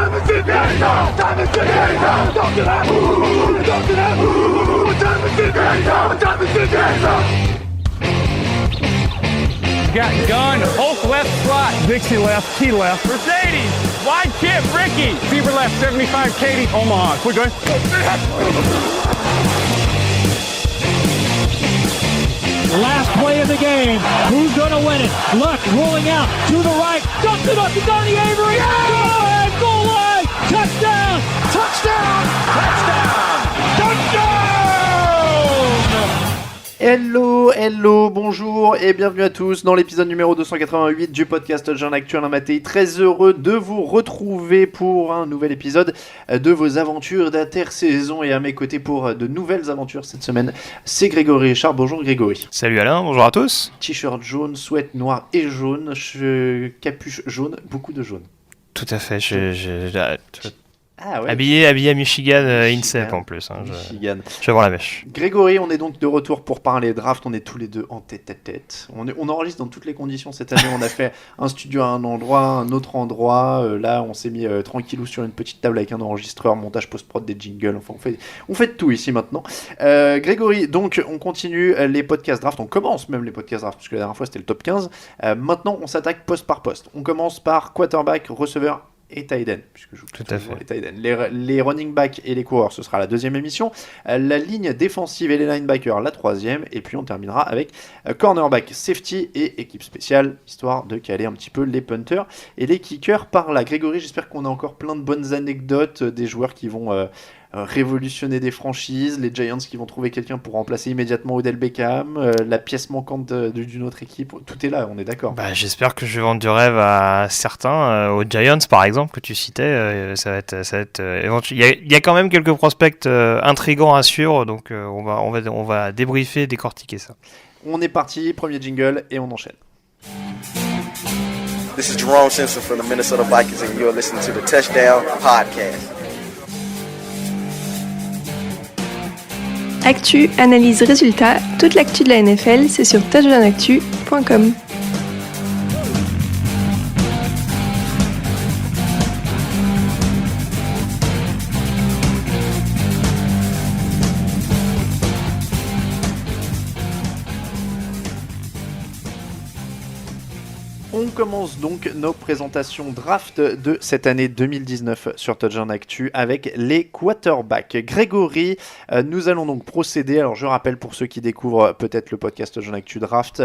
Got gun, Hulk left slot, Dixie left, T left, Mercedes, wide chip, Ricky, Fever left, 75, Katie, Omaha, quick going. Last play of the game. Who's going to win it? Luck rolling out to the right. Dumps it up to Donnie Avery. Yeah! Goal line. Touchdown. Touchdown. Touchdown. Touchdown. Hello, bonjour et bienvenue à tous dans l'épisode numéro 288 du podcast Jean Actu Alain Mattei. Très heureux de vous retrouver pour un nouvel épisode de vos aventures d'intersaison et à mes côtés pour de nouvelles aventures cette semaine, c'est Grégory Richard. Bonjour Grégory. Salut Alain, bonjour à tous. T-shirt jaune, sweat noir et jaune, capuche jaune, beaucoup de jaune. Tout à fait, Ah ouais. Habillé à Michigan INSEP en plus. Michigan. Je vais voir la mèche. Grégory, on est donc de retour pour parler draft. On est tous les deux en tête à tête. On enregistre dans toutes les conditions cette année. On a fait un studio à un endroit, un autre endroit. Là, on s'est mis tranquillou sur une petite table avec un enregistreur, montage post-prod, des jingles. Enfin, on fait de tout ici maintenant. Grégory, donc on continue les podcasts draft. On commence même les podcasts draft parce que la dernière fois c'était le top 15. Maintenant, on s'attaque poste par poste. On commence par quarterback, receveur et tight end, puisque je joue tout à fait. Les tight end. Les running backs et les coureurs, ce sera la deuxième émission. La ligne défensive et les linebackers, la troisième. Et puis on terminera avec cornerback, safety et équipe spéciale, histoire de caler un petit peu les punters et les kickers par là. Grégory, j'espère qu'on a encore plein de bonnes anecdotes des joueurs qui vont révolutionner des franchises, les Giants qui vont trouver quelqu'un pour remplacer immédiatement Odell Beckham, la pièce manquante d'une autre équipe, tout est là, on est d'accord. J'espère que je vais vendre du rêve à certains, aux Giants par exemple que tu citais, ça va être éventuel. Il y a quand même quelques prospects intrigants à suivre, donc on va débriefer, décortiquer ça. On est parti, premier jingle et on enchaîne. This is Jerome Simpson from the Minnesota Vikings and you're listening to the Touchdown Podcast. Actu, analyse, résultat, toute l'actu de la NFL, c'est sur touchdownactu.com. On commence donc nos présentations draft de cette année 2019 sur Touchdown Actu avec les quarterbacks. Grégory, nous allons donc procéder, alors je rappelle pour ceux qui découvrent peut-être le podcast Touchdown Actu Draft,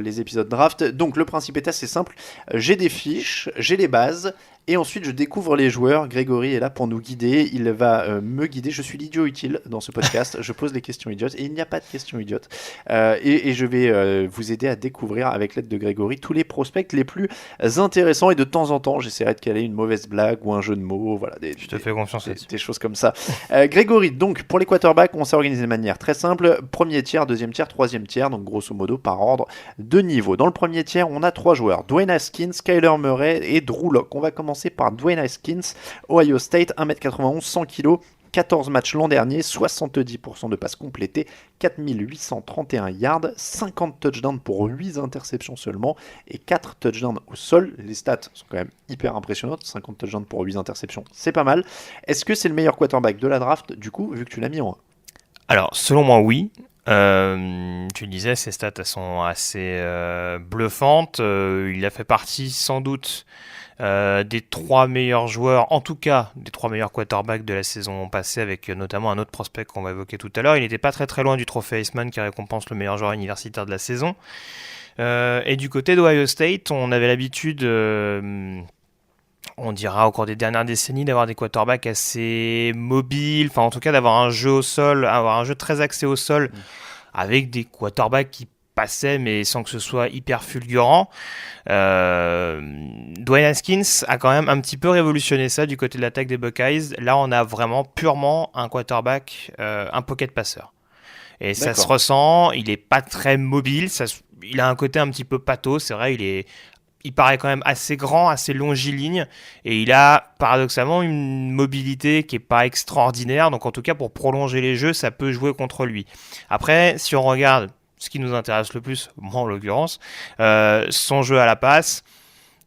les épisodes draft, donc le principe est assez simple, j'ai des fiches, j'ai les bases, et ensuite je découvre les joueurs. Grégory est là pour nous guider, il va me guider, je suis l'idiot utile dans ce podcast, je pose les questions idiotes, et il n'y a pas de questions idiotes, et je vais vous aider à découvrir avec l'aide de Grégory tous les prospects les plus intéressants, et de temps en temps j'essaierai de caler une mauvaise blague ou un jeu de mots, voilà, je te fais confiance des choses comme ça. Grégory, donc pour les quarterbacks on s'est organisé de manière très simple, premier tiers, deuxième tiers, troisième tiers, donc grosso modo par ordre de niveau. Dans le premier tiers on a 3 joueurs, Dwayne Haskins, Kyler Murray et Drew Lock. On va commencer par Dwayne Haskins, Ohio State, 1m91, 100 kg, 14 matchs l'an dernier, 70% de passes complétées, 4831 yards, 50 touchdowns pour 8 interceptions seulement et 4 touchdowns au sol. Les stats sont quand même hyper impressionnantes, 50 touchdowns pour 8 interceptions, c'est pas mal. Est-ce que c'est le meilleur quarterback de la draft, du coup, vu que tu l'as mis en 1? Alors, selon moi, oui. Tu le disais, ses stats elles sont assez bluffantes. Il a fait partie sans doute des 3 meilleurs joueurs, en tout cas des 3 meilleurs quarterbacks de la saison passée, avec notamment un autre prospect qu'on va évoquer tout à l'heure. Il n'était pas très très loin du trophée Heisman qui récompense le meilleur joueur universitaire de la saison. Et du côté d'Ohio State, on avait l'habitude, on dira au cours des dernières décennies, d'avoir des quarterbacks assez mobiles, enfin en tout cas d'avoir un jeu au sol, avoir un jeu très axé au sol, avec des quarterbacks qui passaient mais sans que ce soit hyper fulgurant. Dwayne Haskins a quand même un petit peu révolutionné ça du côté de l'attaque des Buckeyes. Là on a vraiment purement un quarterback, un pocket passeur. Et ça se ressent, il est pas très mobile, il a un côté un petit peu pâteau, c'est vrai, il paraît quand même assez grand, assez longiligne, et il a paradoxalement une mobilité qui est pas extraordinaire, donc en tout cas pour prolonger les jeux, ça peut jouer contre lui. Après, si on regarde ce qui nous intéresse le plus, moi en l'occurrence, son jeu à la passe,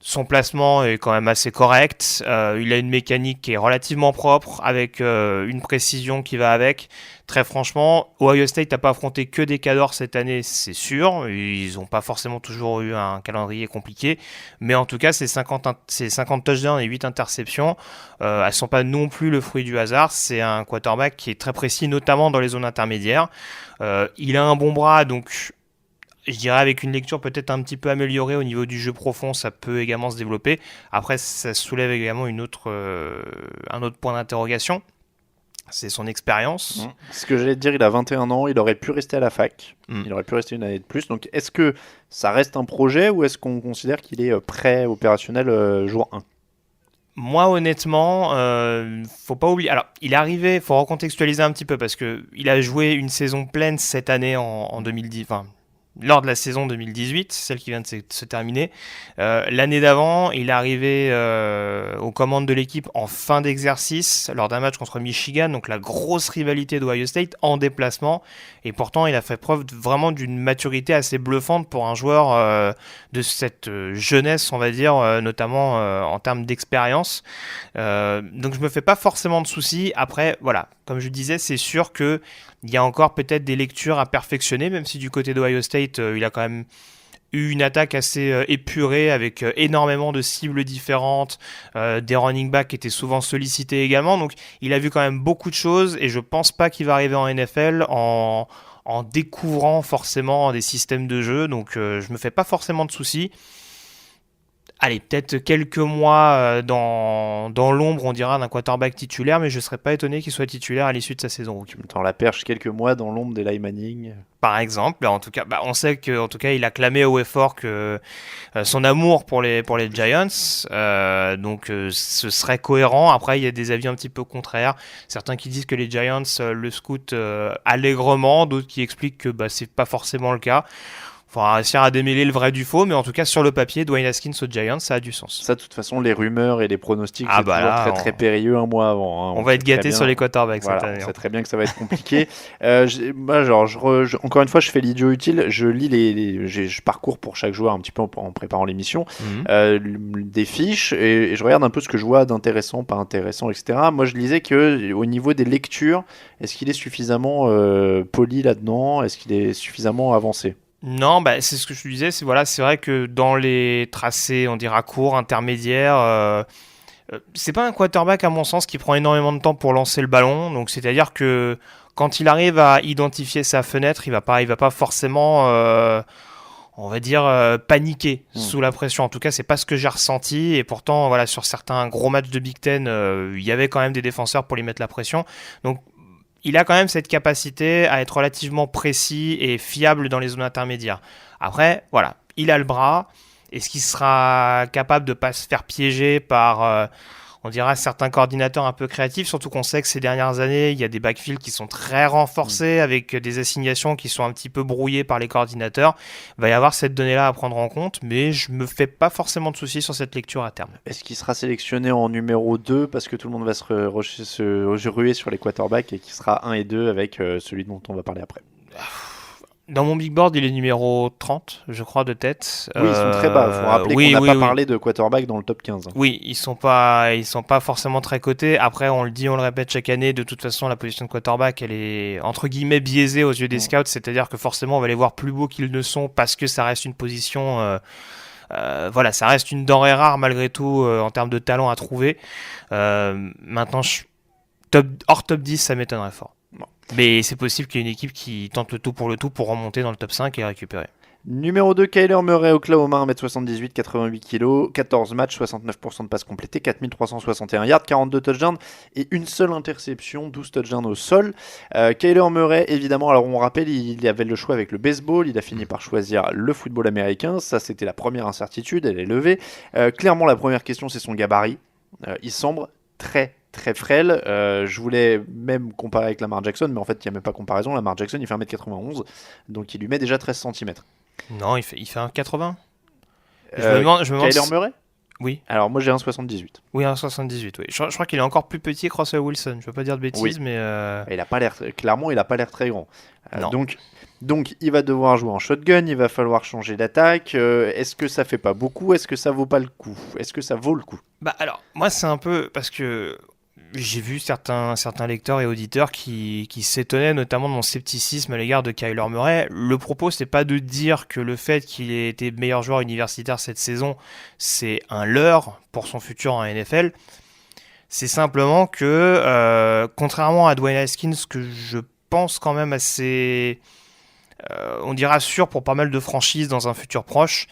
Son placement est quand même assez correct. Il a une mécanique qui est relativement propre, avec une précision qui va avec. Très franchement, Ohio State n'a pas affronté que des cadors cette année, c'est sûr. Ils n'ont pas forcément toujours eu un calendrier compliqué. Mais en tout cas, ces 50 touchdowns et 8 interceptions, elles ne sont pas non plus le fruit du hasard. C'est un quarterback qui est très précis, notamment dans les zones intermédiaires. Il a un bon bras, donc... Je dirais avec une lecture peut-être un petit peu améliorée au niveau du jeu profond, ça peut également se développer. Après, ça soulève également un autre point d'interrogation. C'est son expérience. Ce que j'allais te dire, il a 21 ans, il aurait pu rester à la fac. Il aurait pu rester une année de plus. Donc, est-ce que ça reste un projet ou est-ce qu'on considère qu'il est prêt opérationnel jour 1 ? Moi, honnêtement, faut pas oublier. Alors, il est arrivé, faut recontextualiser un petit peu parce que il a joué une saison pleine cette année en 2010. Enfin, lors de la saison 2018, celle qui vient de se terminer. L'année d'avant, il est arrivé aux commandes de l'équipe en fin d'exercice lors d'un match contre Michigan, donc la grosse rivalité d'Ohio State en déplacement. Et pourtant, il a fait preuve vraiment d'une maturité assez bluffante pour un joueur de cette jeunesse, on va dire, notamment en termes d'expérience. Donc, je me fais pas forcément de soucis. Après, voilà, comme je disais, c'est sûr que il y a encore peut-être des lectures à perfectionner, même si du côté d'Ohio State, il a quand même eu une attaque assez épurée avec énormément de cibles différentes, des running backs qui étaient souvent sollicités également. Donc il a vu quand même beaucoup de choses et je pense pas qu'il va arriver en NFL en découvrant forcément des systèmes de jeu. Donc je me fais pas forcément de soucis. Allez, peut-être quelques mois dans l'ombre, on dira, d'un quarterback titulaire, mais je ne serais pas étonné qu'il soit titulaire à l'issue de sa saison rookie. Dans la perche quelques mois dans l'ombre d'Eli Manning. Par exemple, en tout cas, on sait qu'en tout cas, il a clamé haut et fort que son amour pour les Giants, donc ce serait cohérent. Après, il y a des avis un petit peu contraires. Certains qui disent que les Giants le scoutent allègrement, d'autres qui expliquent que c'est pas forcément le cas. Il faudra réussir à démêler le vrai du faux, mais en tout cas, sur le papier, Dwayne Haskins aux Giants, ça a du sens. Ça, de toute façon, les rumeurs et les pronostics, c'est toujours très périlleux un mois avant. Hein. On va être gâtés sur les quarterbacks cette année. On sait très bien que ça va être compliqué. Encore une fois, je fais l'idiot utile. Je lis je parcours pour chaque joueur un petit peu en préparant l'émission des fiches et je regarde un peu ce que je vois d'intéressant, pas intéressant, etc. Moi, je lisais qu'au niveau des lectures, est-ce qu'il est suffisamment poli là-dedans ? Est-ce qu'il est suffisamment avancé ? Non, c'est ce que je te disais, c'est vrai que dans les tracés, on dira courts, intermédiaires, c'est pas un quarterback à mon sens qui prend énormément de temps pour lancer le ballon, donc c'est-à-dire que quand il arrive à identifier sa fenêtre, il va pas forcément, on va dire, paniquer sous la pression. En tout cas, c'est pas ce que j'ai ressenti, et pourtant, voilà, sur certains gros matchs de Big Ten, il y avait quand même des défenseurs pour lui mettre la pression, donc il a quand même cette capacité à être relativement précis et fiable dans les zones intermédiaires. Après, voilà, il a le bras. Est-ce qu'il sera capable de ne pas se faire piéger par, on dira, certains coordinateurs un peu créatifs, surtout qu'on sait que ces dernières années, il y a des backfields qui sont très renforcés avec des assignations qui sont un petit peu brouillées par les coordinateurs. Il va y avoir cette donnée-là à prendre en compte, mais je ne me fais pas forcément de soucis sur cette lecture à terme. Est-ce qu'il sera sélectionné en numéro 2 parce que tout le monde va se ruer sur les quarterbacks et qu'il sera 1 et 2 avec celui dont on va parler après? Dans mon big board, il est numéro 30, je crois, de tête. Oui, ils sont très bas. Il faut rappeler qu'on n'a pas parlé de quarterback dans le top 15. Oui, ils sont pas forcément très cotés. Après, on le dit, on le répète chaque année, de toute façon, la position de quarterback, elle est, entre guillemets, biaisée aux yeux des scouts. C'est-à-dire que forcément, on va les voir plus beaux qu'ils ne sont parce que ça reste une position... voilà, ça reste une denrée rare, malgré tout, en termes de talent à trouver. Maintenant, hors top 10, ça m'étonnerait fort. Bon. Mais c'est possible qu'il y ait une équipe qui tente le tout pour remonter dans le top 5 et récupérer. Numéro 2, Kyler Murray, Oklahoma, 1m78, 88 kg, 14 matchs, 69% de passes complétées, 4361 yards, 42 touchdowns et une seule interception, 12 touchdowns au sol. Kyler Murray, évidemment, alors on rappelle, il avait le choix avec le baseball, il a fini par choisir le football américain, ça c'était la première incertitude, elle est levée. Clairement, la première question, c'est son gabarit. Il semble très frêle. Je voulais même comparer avec Lamar Jackson, mais en fait, il n'y a même pas comparaison. Lamar Jackson, il fait 1m91, donc il lui met déjà 13 cm. Non, il fait 1m80. Kyler Murray ? Oui. Alors moi j'ai 1,78. Oui, 1,78. Oui. Je crois qu'il est encore plus petit que Russell Wilson. Je veux pas dire de bêtises, Oui. mais Il a pas l'air, clairement, il a pas l'air très grand. Non. Donc il va devoir jouer en shotgun, il va falloir changer d'attaque. Est-ce que ça fait pas beaucoup? Est-ce que ça vaut pas le coup? Est-ce que ça vaut le coup? Bah alors, moi c'est un peu parce que j'ai vu certains lecteurs et auditeurs qui s'étonnaient notamment de mon scepticisme à l'égard de Kyler Murray. Le propos, c'est pas de dire que le fait qu'il ait été meilleur joueur universitaire cette saison, c'est un leurre pour son futur en NFL. C'est simplement que, contrairement à Dwayne Haskins, que je pense quand même assez, on dira sûr pour pas mal de franchises dans un futur proche,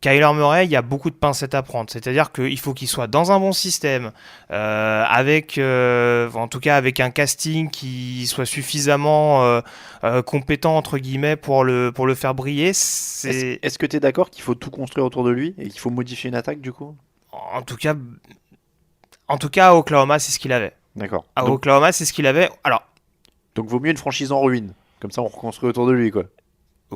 Kyler Murray, il y a beaucoup de pincettes à prendre. C'est-à-dire qu'il faut qu'il soit dans un bon système, en tout cas avec un casting qui soit suffisamment compétent, entre guillemets, pour le faire briller. Est-ce que tu es d'accord qu'il faut tout construire autour de lui et qu'il faut modifier une attaque du coup? En tout cas, à Oklahoma, c'est ce qu'il avait. D'accord. Oklahoma, c'est ce qu'il avait. Alors, donc vaut mieux une franchise en ruine. Comme ça, on reconstruit autour de lui, quoi.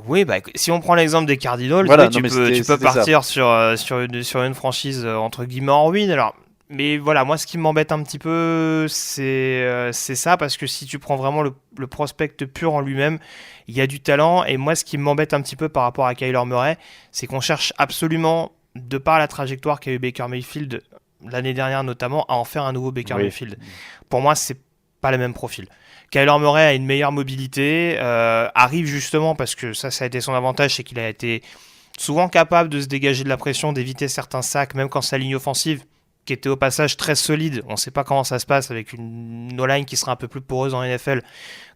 Oui, bah, si on prend l'exemple des Cardinals, voilà, tu peux partir sur une franchise entre guillemets en ruine. Alors, mais voilà, moi, ce qui m'embête un petit peu, c'est ça, parce que si tu prends vraiment le prospect pur en lui-même, il y a du talent. Et moi, ce qui m'embête un petit peu par rapport à Kyler Murray, c'est qu'on cherche absolument, de par la trajectoire qu'a eu Baker Mayfield l'année dernière notamment, à en faire un nouveau Baker Mayfield. Pour moi, c'est pas le même profil. Kyler Murray a une meilleure mobilité, arrive justement parce que ça a été son avantage, c'est qu'il a été souvent capable de se dégager de la pression, d'éviter certains sacs, même quand sa ligne offensive, qui était au passage très solide, on ne sait pas comment ça se passe avec une O-line qui sera un peu plus poreuse en NFL,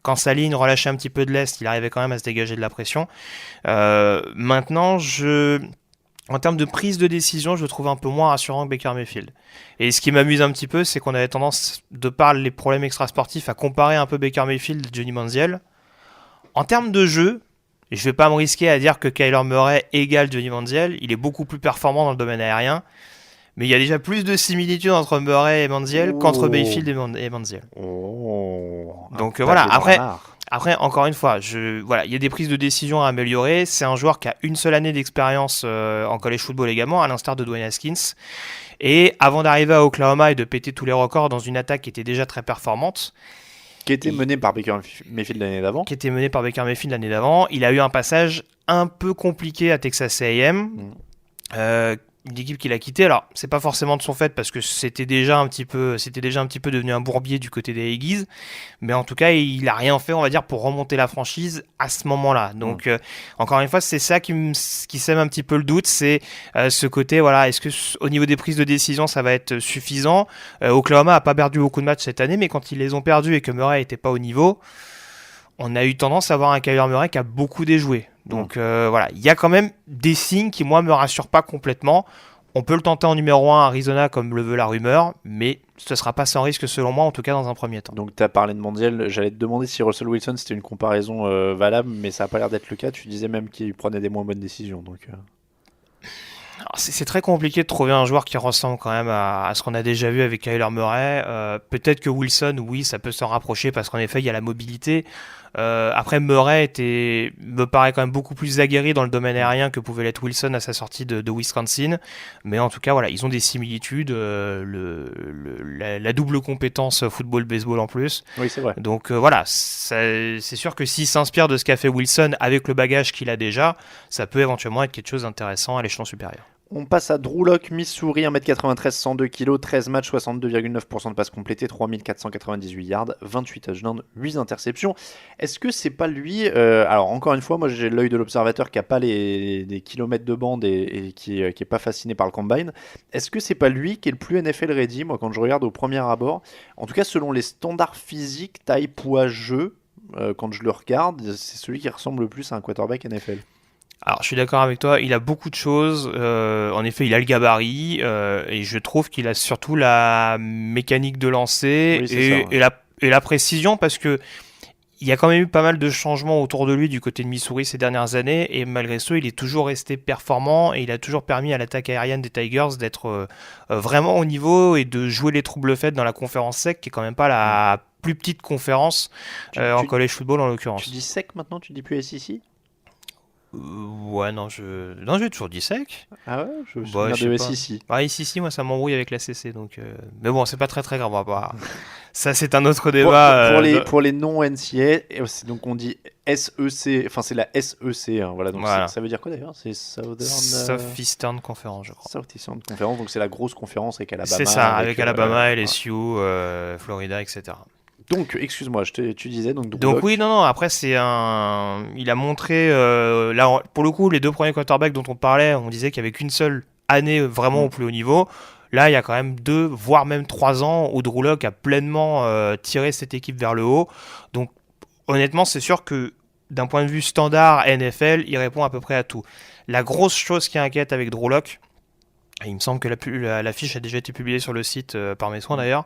quand sa ligne relâchait un petit peu de l'est, il arrivait quand même à se dégager de la pression. Maintenant, en termes de prise de décision, je le trouve un peu moins rassurant que Baker Mayfield. Et ce qui m'amuse un petit peu, c'est qu'on avait tendance, de par les problèmes extrasportifs, à comparer un peu Baker Mayfield et Johnny Manziel. En termes de jeu, et je ne vais pas me risquer à dire que Kyler Murray égale Johnny Manziel, il est beaucoup plus performant dans le domaine aérien, mais il y a déjà plus de similitudes entre Murray et Manziel qu'entre Mayfield et Manziel. Donc voilà, après, encore une fois, il y a des prises de décision à améliorer. C'est un joueur qui a une seule année d'expérience en college football également, à l'instar de Dwayne Haskins. Et avant d'arriver à Oklahoma et de péter tous les records dans une attaque qui était déjà très performante, qui était menée par Baker Mayfield l'année d'avant. Il a eu un passage un peu compliqué à Texas A&M. Une équipe qu'il a quittée. Alors, c'est pas forcément de son fait parce que c'était déjà un petit peu devenu un bourbier du côté des Aggies, mais en tout cas, il a rien fait, on va dire, pour remonter la franchise à ce moment-là. Donc, encore une fois, c'est ça qui sème un petit peu le doute, c'est ce côté, voilà, est-ce que au niveau des prises de décision, ça va être suffisant? Oklahoma a pas perdu beaucoup de matchs cette année, mais quand ils les ont perdus et que Murray était pas au niveau, on a eu tendance à avoir un Kyler Murray qui a beaucoup déjoué. Donc voilà, il y a quand même des signes qui, moi, me rassurent pas complètement. On peut le tenter en numéro 1 à Arizona, comme le veut la rumeur, mais ce ne sera pas sans risque, selon moi, en tout cas dans un premier temps. Donc tu as parlé de Manziel, j'allais te demander si Russell Wilson c'était une comparaison valable, mais ça n'a pas l'air d'être le cas. Tu disais même qu'il prenait des moins bonnes décisions. Donc, Alors, c'est très compliqué de trouver un joueur qui ressemble quand même à ce qu'on a déjà vu avec Kyler Murray. Peut-être que Wilson, oui, ça peut s'en rapprocher parce qu'en effet, il y a la mobilité. Après, Murray me paraît quand même beaucoup plus aguerri dans le domaine aérien que pouvait l'être Wilson à sa sortie de Wisconsin. Mais en tout cas, voilà, ils ont des similitudes. La double compétence football-baseball en plus. Oui, c'est vrai. Donc voilà, c'est sûr que s'il s'inspire de ce qu'a fait Wilson avec le bagage qu'il a déjà, ça peut éventuellement être quelque chose d'intéressant à l'échelon supérieur. On passe à Drew Lock, Missouri, 1m93, 102 kg, 13 matchs, 62,9% de passes complétées, 3498 yards, 28 touchdowns, 8 interceptions. Est-ce que c'est pas lui alors encore une fois, moi j'ai l'œil de l'observateur qui a pas des kilomètres de bande et qui est pas fasciné par le combine. Est-ce que c'est pas lui qui est le plus NFL ready, moi quand je regarde au premier abord? En tout cas, selon les standards physiques, taille, poids, jeu, quand je le regarde, c'est celui qui ressemble le plus à un quarterback NFL. Alors, je suis d'accord avec toi, il a beaucoup de choses. En effet, il a le gabarit et je trouve qu'il a surtout la mécanique de lancer et la précision parce que il y a quand même eu pas mal de changements autour de lui du côté de Missouri ces dernières années et malgré ça, il est toujours resté performant et il a toujours permis à l'attaque aérienne des Tigers d'être vraiment au niveau et de jouer les troubles faits dans la conférence SEC qui est quand même pas la plus petite conférence en college football en l'occurrence. Tu dis SEC maintenant, tu dis plus SEC ? Ouais, non, j'ai toujours dit sec. Ah ouais, je me Bah, souviens je de sais pas. SEC. Ah, ici, moi, ça m'embrouille avec la CC, donc. Mais bon, c'est pas très très grave. On va pas. Ça, c'est un autre débat. Pour les non-NCA, donc on dit SEC, enfin c'est la SEC, hein, voilà, donc Voilà. ça veut dire quoi d'ailleurs? C'est Southeastern Conference, je crois. Southeastern Conference, donc c'est la grosse conférence avec Alabama. C'est ça, avec Alabama, voilà. LSU, Florida, etc. Donc, excuse-moi, tu disais donc Drew Donc Lock. oui, non, après il a montré, là pour le coup, les 2 premiers quarterbacks dont on parlait, on disait qu'il n'y avait qu'une seule année vraiment au plus haut niveau. Là, il y a quand même 2, voire même 3 ans où Drew Lock a pleinement tiré cette équipe vers le haut. Donc honnêtement, c'est sûr que d'un point de vue standard NFL, il répond à peu près à tout. La grosse chose qui inquiète avec Drew Lock, et il me semble que la fiche a déjà été publiée sur le site par mes soins d'ailleurs,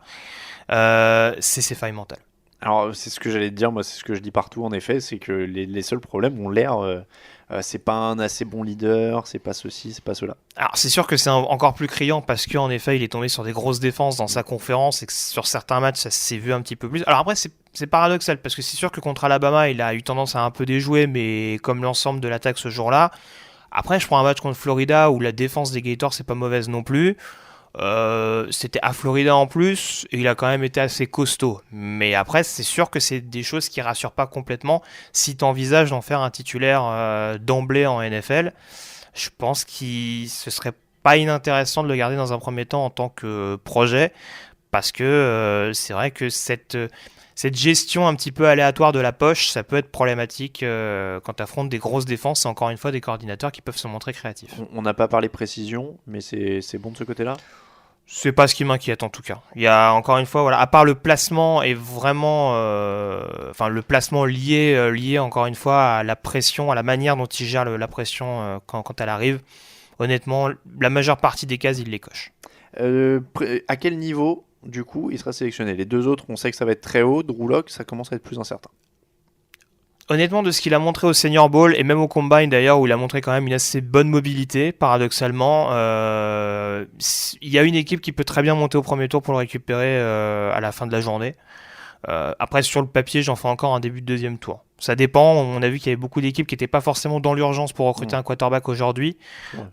c'est ses failles mentales. Alors, c'est ce que j'allais te dire, moi, c'est ce que je dis partout, en effet, c'est que les seuls problèmes ont l'air. C'est pas un assez bon leader, c'est pas ceci, c'est pas cela. Alors, c'est sûr que c'est encore plus criant parce qu'en effet, il est tombé sur des grosses défenses dans sa conférence et que sur certains matchs, ça s'est vu un petit peu plus. Alors, après, c'est paradoxal parce que c'est sûr que contre Alabama, il a eu tendance à un peu déjouer, mais comme l'ensemble de l'attaque ce jour-là. Après, je prends un match contre Florida où la défense des Gators, c'est pas mauvaise non plus. C'était à Florida en plus, et il a quand même été assez costaud. Mais après, c'est sûr que c'est des choses qui rassurent pas complètement. Si tu envisages d'en faire un titulaire d'emblée en NFL, je pense qu'il ce serait pas inintéressant de le garder dans un premier temps en tant que projet, parce que c'est vrai que cette gestion un petit peu aléatoire de la poche, ça peut être problématique quand tu affrontes des grosses défenses et encore une fois des coordinateurs qui peuvent se montrer créatifs. On n'a pas parlé précision, mais c'est bon de ce côté-là? C'est pas ce qui m'inquiète en tout cas. Il y a encore une fois, voilà, à part le placement est vraiment, le placement lié encore une fois à la pression, à la manière dont il gère la pression quand elle arrive. Honnêtement, la majeure partie des cases, il les coche. À quel niveau, du coup, il sera sélectionné? Les 2 autres, on sait que ça va être très haut. Drew Lock, ça commence à être plus incertain. Honnêtement, de ce qu'il a montré au Senior Bowl et même au Combine d'ailleurs, où il a montré quand même une assez bonne mobilité, paradoxalement, il y a une équipe qui peut très bien monter au premier tour pour le récupérer à la fin de la journée. Après, sur le papier, j'en fais encore un début de 2e tour. Ça dépend, on a vu qu'il y avait beaucoup d'équipes qui n'étaient pas forcément dans l'urgence pour recruter un quarterback aujourd'hui,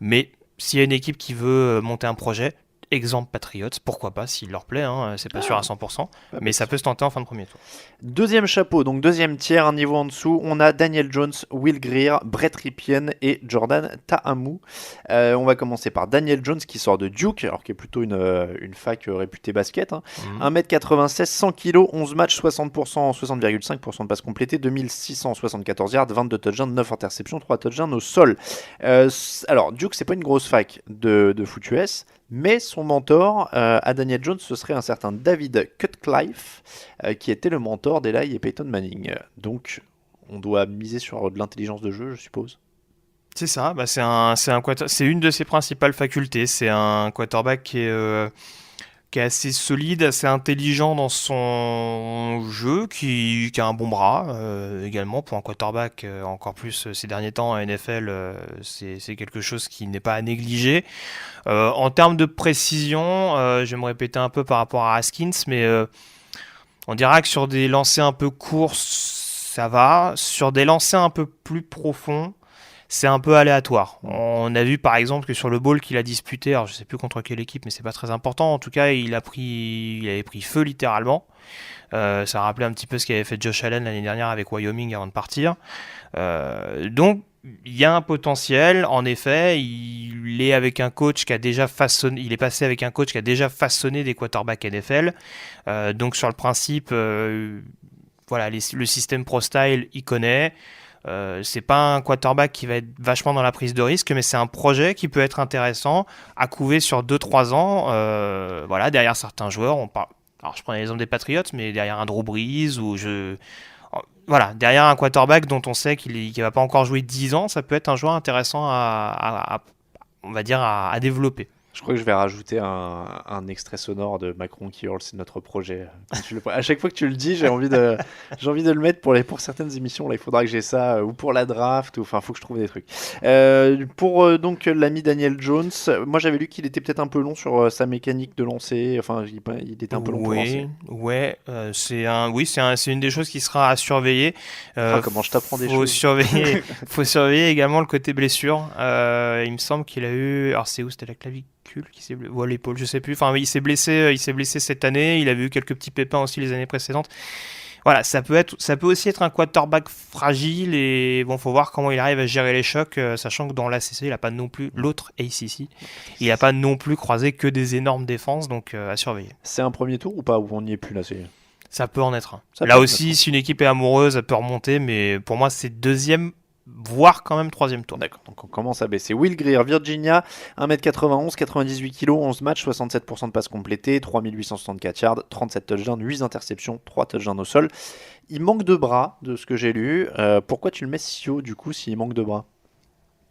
mais s'il y a une équipe qui veut monter un projet, exemple Patriots, pourquoi pas, s'il leur plaît, c'est pas sûr à 100%, mais ça peut se tenter en fin de premier tour. 2e chapeau, donc 2e tiers, un niveau en dessous, on a Daniel Jones, Will Greer, Brett Ripien et Jordan Ta'amu. On va commencer par Daniel Jones qui sort de Duke, alors qui est plutôt une fac réputée basket. 1m96, 100 kg, 11 matchs, 60,5% de passes complétées, 2674 yards, 22 touchdowns, 9 interceptions, 3 touchdowns au sol. Alors, Duke, c'est pas une grosse fac de foot US, mais son mentor à Daniel Jones, ce serait un certain David Cutcliffe, qui était le mentor d'Eli et Peyton Manning. Donc, on doit miser sur de l'intelligence de jeu, je suppose. C'est ça, c'est une de ses principales facultés. C'est un quarterback qui est assez solide, assez intelligent dans son jeu, qui a un bon bras également pour un quarterback, encore plus ces derniers temps en NFL, c'est quelque chose qui n'est pas à négliger. En termes de précision, je vais me répéter un peu par rapport à Haskins, mais on dira que sur des lancers un peu courts, ça va. Sur des lancers un peu plus profonds, c'est un peu aléatoire. On a vu par exemple que sur le bowl qu'il a disputé, alors je sais plus contre quelle équipe, mais c'est pas très important. En tout cas, il avait pris feu littéralement. Ça rappelait un petit peu ce qu'avait fait Josh Allen l'année dernière avec Wyoming avant de partir. Donc il y a un potentiel. En effet, il est avec un coach qui a déjà façonné. Il est passé avec un coach qui a déjà façonné des quarterbacks NFL. Donc sur le principe, voilà, le système Pro Style, il connaît. C'est pas un quarterback qui va être vachement dans la prise de risque, mais c'est un projet qui peut être intéressant à couver sur 2-3 ans. Voilà, derrière certains joueurs, alors je prends l'exemple des Patriots, mais derrière un Drew Brees voilà, derrière un quarterback dont on sait qu'il va pas encore jouer 10 ans, ça peut être un joueur intéressant on va dire à développer. Je crois que je vais rajouter un extrait sonore de Macron qui hurle, c'est notre projet. À chaque fois que tu le dis, j'ai envie de le mettre pour certaines émissions. Là, il faudra que j'ai ça, ou pour la draft, enfin, il faut que je trouve des trucs. Pour donc l'ami Daniel Jones, moi j'avais lu qu'il était peut-être un peu long sur sa mécanique de lancer. Enfin, il était un peu long pour lancer. C'est une des choses qui sera à surveiller. Comment je t'apprends des choses. Faut surveiller également le côté blessure. Il me semble qu'il a eu, alors c'est où, c'était la clavicule qui s'est blessé, ou à l'épaule, je sais plus. Enfin, il s'est blessé cette année. Il avait eu quelques petits pépins aussi les années précédentes. Voilà, ça peut aussi être un quarterback fragile et bon, faut voir comment il arrive à gérer les chocs, sachant que dans l'ACC, il a pas non plus l'autre ACC, il a pas non plus croisé que des énormes défenses, donc à surveiller. C'est un premier tour ou pas, ou on n'y est plus là? Ça peut en être un. Là aussi, si une équipe est amoureuse, elle peut remonter, mais pour moi, c'est deuxième, voire quand même troisième tour. D'accord, donc on commence à baisser. Will Greer, Virginia, 1m91, 98 kg, 11 matchs, 67% de passes complétées, 3864 yards, 37 touchdowns, 8 interceptions, 3 touchdowns au sol. Il manque de bras, de ce que j'ai lu. Pourquoi tu le mets si haut, du coup, s'il manque de bras?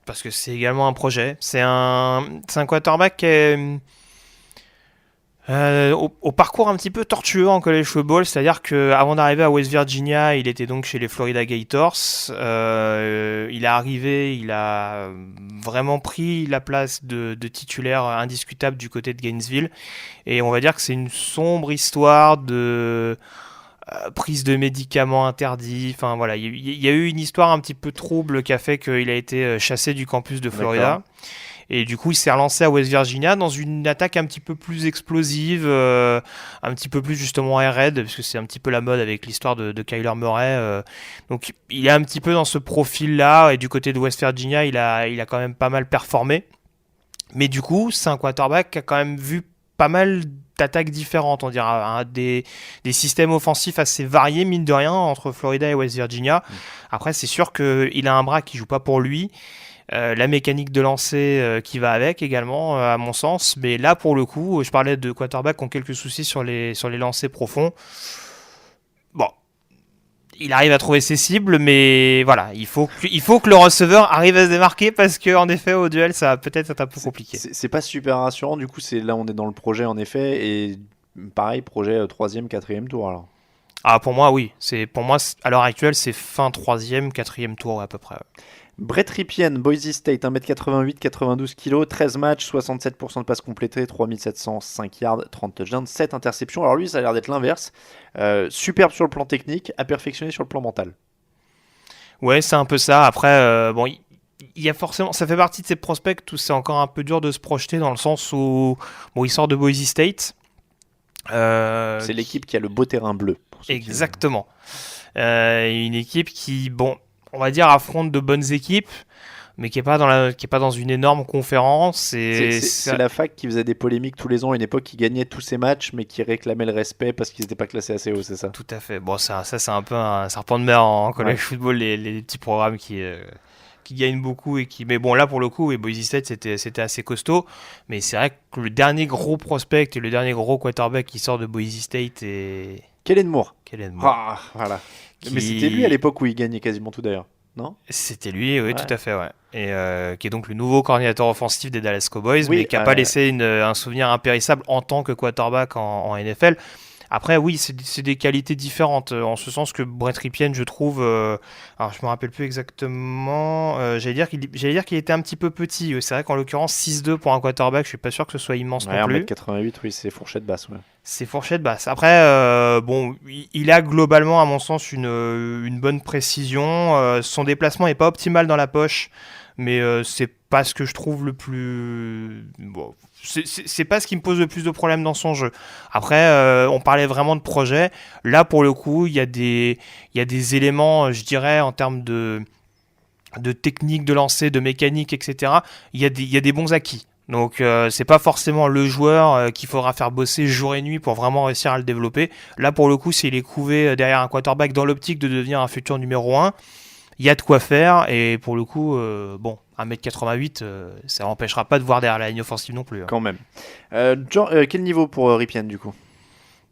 Parce que c'est également un projet. C'est un quarterback qui est... au parcours un petit peu tortueux en college football, c'est-à-dire qu'avant d'arriver à West Virginia, il était donc chez les Florida Gators. Il est arrivé, il a vraiment pris la place de titulaire indiscutable du côté de Gainesville. Et on va dire que c'est une sombre histoire de prise de médicaments interdits. Enfin voilà, il y a eu une histoire un petit peu trouble qui a fait qu'il a été chassé du campus de Florida. D'accord. Et du coup, il s'est relancé à West Virginia dans une attaque un petit peu plus explosive, un petit peu plus justement air raid, parce que c'est un petit peu la mode avec l'histoire de Kyler Murray. Donc, il est un petit peu dans ce profil-là, et du côté de West Virginia, il a quand même pas mal performé. Mais du coup, c'est un quarterback qui a quand même vu pas mal d'attaques différentes, on dira, hein, des systèmes offensifs assez variés, mine de rien, entre Florida et West Virginia. Après, c'est sûr qu'il a un bras qui joue pas pour lui. La mécanique de lancer qui va avec également, à mon sens. Mais là, pour le coup, je parlais de quarterbacks qui ont quelques soucis sur les lancers profonds. Bon, il arrive à trouver ses cibles, mais voilà, il faut que le receveur arrive à se démarquer parce qu'en effet, au duel, ça va peut-être être un peu compliqué. C'est pas super rassurant. Du coup, là, on est dans le projet, en effet. Et pareil, projet 3e, 4e tour, alors. Ah, pour moi, oui. Pour moi, à l'heure actuelle, c'est fin 3e, 4e tour à peu près. Brett Ripien, Boise State, 1m88, 92 kg, 13 matchs, 67% de passes complétées, 3705 yards, 30 touchdowns, 7 interceptions. Alors lui, ça a l'air d'être l'inverse. Superbe sur le plan technique, à perfectionner sur le plan mental. Ouais, c'est un peu ça. Après, bon, il y a forcément, ça fait partie de ces prospects où c'est encore un peu dur de se projeter dans le sens où, bon, il sort de Boise State. C'est l'équipe qui a le beau terrain bleu. Exactement. Une équipe qui, bon, on va dire affronte de bonnes équipes, mais qui est pas dans une énorme conférence. C'est la fac qui faisait des polémiques tous les ans à une époque, qui gagnait tous ses matchs, mais qui réclamait le respect parce qu'ils n'étaient pas classés assez haut, c'est ça? Tout à fait. Bon, ça c'est un peu un serpent de mer en college football, les petits programmes qui gagnent beaucoup et qui. Mais bon, là pour le coup, Boise State c'était assez costaud. Mais c'est vrai que le dernier gros prospect et le dernier gros quarterback qui sort de Boise State est Kellen Moore. Ah, voilà. Mais c'était lui à l'époque où il gagnait quasiment tout d'ailleurs, non? C'était lui, oui, tout à fait, ouais. Et qui est donc le nouveau coordinateur offensif des Dallas Cowboys, mais qui n'a pas laissé un souvenir impérissable en tant que quarterback en NFL. Après, oui, c'est des qualités différentes, en ce sens que Brett Ripien, je trouve, alors je me rappelle plus exactement, j'allais dire qu'il était un petit peu petit. C'est vrai qu'en l'occurrence, 6'2 pour un quarterback, je suis pas sûr que ce soit immense non plus. 1m88, oui, c'est fourchette basse, ouais. C'est fourchette basse. Après, bon, il a globalement, à mon sens, une bonne précision. Son déplacement est pas optimal dans la poche, mais c'est pas ce que je trouve le plus... Bon, c'est pas ce qui me pose le plus de problèmes dans son jeu. Après, on parlait vraiment de projet. Là, pour le coup, il y a des éléments, je dirais, en termes de technique de lancer, de mécanique, etc. Il y a des bons acquis. Donc c'est pas forcément le joueur qu'il faudra faire bosser jour et nuit pour vraiment réussir à le développer. Là pour le coup, s'il est couvé derrière un quarterback dans l'optique de devenir un futur numéro 1, il y a de quoi faire. Et pour le coup, bon, 1m88, ça n'empêchera pas de voir derrière la ligne offensive non plus. Quand même. Quel niveau pour Ripien du coup?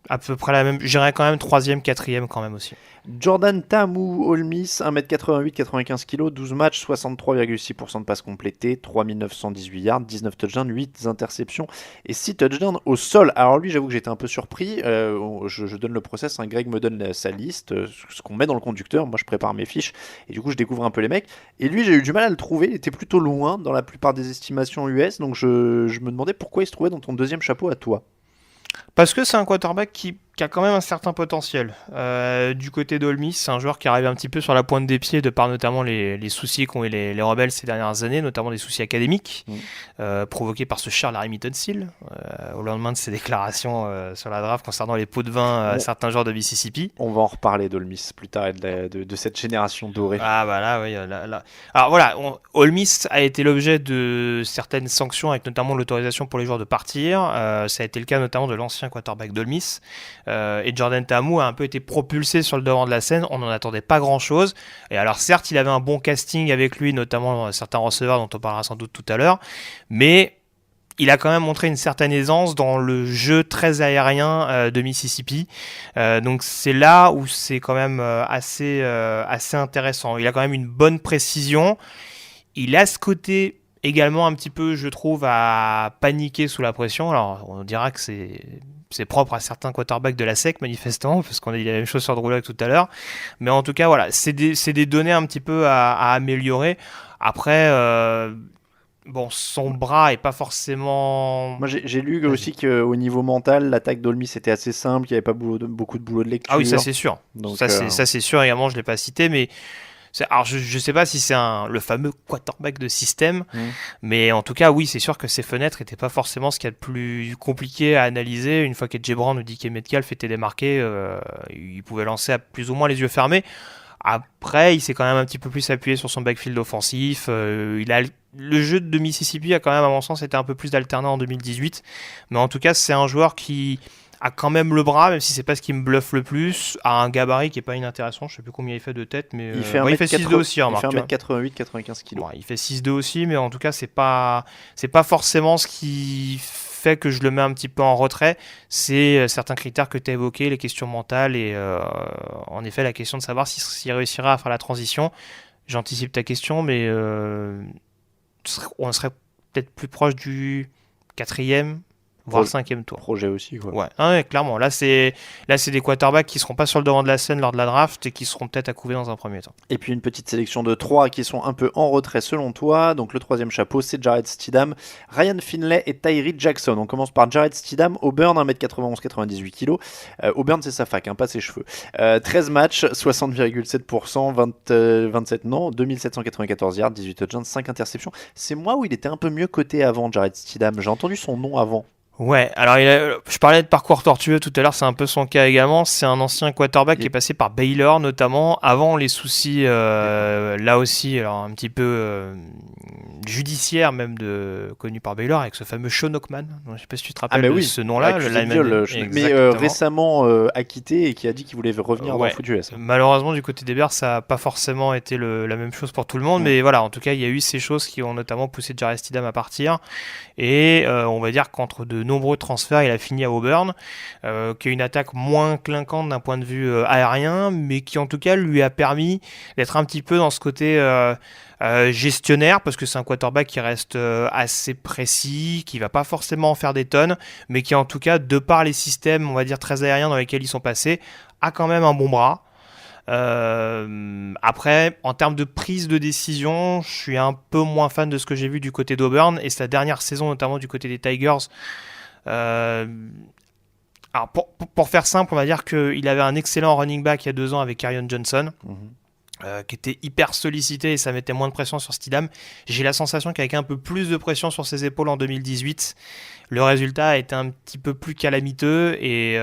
À peu près la même. J'irais quand même 3e, 4e quand même aussi. Jordan Ta'amu, Ole Miss, 1m88, 95 kg, 12 matchs, 63,6% de passes complétées, 3918 yards, 19 touchdowns, 8 interceptions et 6 touchdowns au sol. Alors lui, j'avoue que j'étais un peu surpris. Je donne le process, hein. Greg me donne sa liste, ce qu'on met dans le conducteur. Moi, je prépare mes fiches et du coup, je découvre un peu les mecs. Et lui, j'ai eu du mal à le trouver. Il était plutôt loin dans la plupart des estimations US. Donc, je me demandais pourquoi il se trouvait dans ton deuxième chapeau à toi. Parce que c'est un quarterback qui a quand même un certain potentiel. Du côté d'Ole Miss, c'est un joueur qui arrive un petit peu sur la pointe des pieds de par notamment les soucis qu'ont eu les Rebels ces dernières années, notamment des soucis académiques provoqués par ce cher Larry Mittensil au lendemain de ses déclarations sur la draft concernant les pots de vin à certains joueurs de Mississippi. On va en reparler d'Ole Miss plus tard et de cette génération dorée. Ah bah là, oui. Là. Alors voilà, Ole Miss a été l'objet de certaines sanctions avec notamment l'autorisation pour les joueurs de partir. Ça a été le cas notamment de l'ancien quarterback d'Ole Miss. Et Jordan Ta'amu a un peu été propulsé sur le devant de la scène. On n'en attendait pas grand-chose. Et alors certes, il avait un bon casting avec lui, notamment certains receveurs dont on parlera sans doute tout à l'heure. Mais il a quand même montré une certaine aisance dans le jeu très aérien de Mississippi. Donc c'est là où c'est quand même assez intéressant. Il a quand même une bonne précision. Il a ce côté également un petit peu, je trouve, à paniquer sous la pression. Alors on dira que c'est propre à certains quarterbacks de la SEC, manifestement, parce qu'on a dit la même chose sur Drew Lock tout à l'heure. Mais en tout cas, voilà, c'est des données un petit peu à améliorer. Après, bon, son bras est pas forcément... Moi, j'ai lu aussi qu'au niveau mental, l'attaque d'Ole Miss était assez simple, qu'il n'y avait pas beaucoup de boulot de lecture. Ah oui, ça c'est sûr. Donc, ça c'est sûr, également, je ne l'ai pas cité, mais... Alors, je sais pas si c'est le fameux quarterback de système, mais en tout cas, oui, c'est sûr que ses fenêtres n'étaient pas forcément ce qu'il y a de plus compliqué à analyser. Une fois qu'Edge Brown ou DK Metcalf étaient démarqués, il pouvait lancer à plus ou moins les yeux fermés. Après, il s'est quand même un petit peu plus appuyé sur son backfield offensif. Le jeu de Mississippi a quand même, à mon sens, été un peu plus alternant en 2018. Mais en tout cas, c'est un joueur qui a quand même le bras, même si c'est pas ce qui me bluffe le plus, a un gabarit qui est pas inintéressant. Je sais plus combien il fait de tête, mais il fait 6'2 aussi, remarque. Il fait 1m88, 95 kg. Ouais, il fait 6'2 aussi, mais en tout cas, c'est pas forcément ce qui fait que je le mets un petit peu en retrait. C'est certains critères que tu as évoqués, les questions mentales et en effet la question de savoir s'il réussira à faire la transition. J'anticipe ta question, mais on serait peut-être plus proche du 4e, voire 5e tour. Projet aussi, quoi. Ouais, clairement. Là, c'est des quarterbacks qui seront pas sur le devant de la scène lors de la draft et qui seront peut-être à couver dans un premier temps. Et puis une petite sélection de 3 qui sont un peu en retrait selon toi. Donc le troisième chapeau, c'est Jared Stidham, Ryan Finlay et Tyree Jackson. On commence par Jared Stidham, Auburn, 1m91, 98 kg. Auburn, c'est sa fac, pas ses cheveux. 13 matchs, 60,7%, 2794 yards, 18 touchdowns, 5 interceptions. C'est moi où il était un peu mieux coté avant, Jared Stidham. J'ai entendu son nom avant. Ouais, alors je parlais de parcours tortueux tout à l'heure, c'est un peu son cas également. C'est un ancien quarterback qui est passé par Baylor notamment, avant les soucis là aussi, alors un petit peu judiciaire même connu par Baylor avec ce fameux Sean Ockman. Je sais pas si tu te rappelles de ce nom-là, mais récemment acquitté et qui a dit qu'il voulait revenir dans le foot US. Malheureusement du côté des Bears, ça n'a pas forcément été la même chose pour tout le monde, mais voilà, en tout cas il y a eu ces choses qui ont notamment poussé Jared Stidham à partir et on va dire qu'entre de nombreux transferts, il a fini à Auburn, qui a une attaque moins clinquante d'un point de vue aérien, mais qui en tout cas lui a permis d'être un petit peu dans ce côté gestionnaire, parce que c'est un quarterback qui reste assez précis, qui va pas forcément en faire des tonnes, mais qui en tout cas, de par les systèmes, on va dire très aériens dans lesquels ils sont passés, a quand même un bon bras. Après, en termes de prise de décision, je suis un peu moins fan de ce que j'ai vu du côté d'Auburn, et sa dernière saison, notamment du côté des Tigers. Alors pour faire simple, on va dire qu'il avait un excellent running back il y a 2 ans avec Kerryon Johnson, qui était hyper sollicité et ça mettait moins de pression sur Stidham. J'ai la sensation qu'avec un peu plus de pression sur ses épaules en 2018, le résultat a été un petit peu plus calamiteux et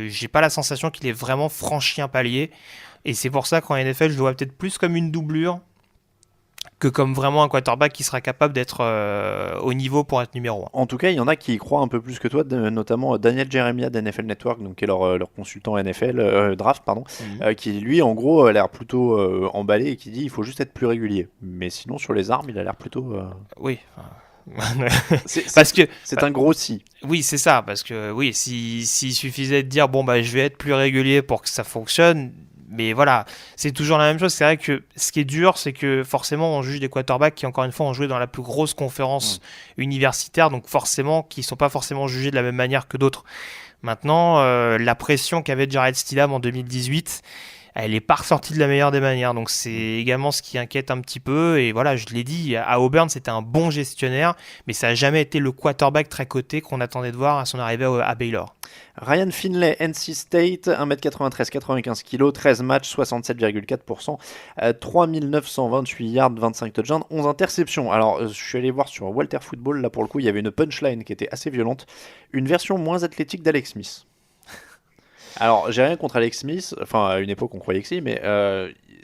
j'ai pas la sensation qu'il ait vraiment franchi un palier. Et c'est pour ça qu'en NFL, je le vois peut-être plus comme une doublure que comme vraiment un quarterback qui sera capable d'être au niveau pour être numéro 1. En tout cas, il y en a qui y croient un peu plus que toi, notamment Daniel Jeremiah d'NFL Network, donc, qui est leur consultant NFL, draft, qui lui, en gros, a l'air plutôt emballé et qui dit il faut juste être plus régulier. Mais sinon, sur les armes, il a l'air plutôt... Oui, Parce que c'est un gros si. Oui, c'est ça, parce que oui, s'il suffisait de dire bon bah je vais être plus régulier pour que ça fonctionne, mais voilà, c'est toujours la même chose. C'est vrai que ce qui est dur, c'est que forcément on juge des quarterbacks qui encore une fois ont joué dans la plus grosse conférence universitaire, donc forcément qui sont pas forcément jugés de la même manière que d'autres. Maintenant, la pression qu'avait Jarrett Stidham en 2018, elle n'est pas ressortie de la meilleure des manières, donc c'est également ce qui inquiète un petit peu. Et voilà, je l'ai dit, à Auburn c'était un bon gestionnaire, mais ça n'a jamais été le quarterback très coté qu'on attendait de voir à son arrivée à Baylor. Ryan Finlay, NC State, 1m93, 95 kg, 13 matchs, 67,4%, 3928 yards, 25 touchdowns, 11 interceptions. Alors, je suis allé voir sur Walter Football, là pour le coup, il y avait une punchline qui était assez violente, une version moins athlétique d'Alex Smith. Alors, j'ai rien contre Alex Smith, enfin, à une époque on croyait que si, mais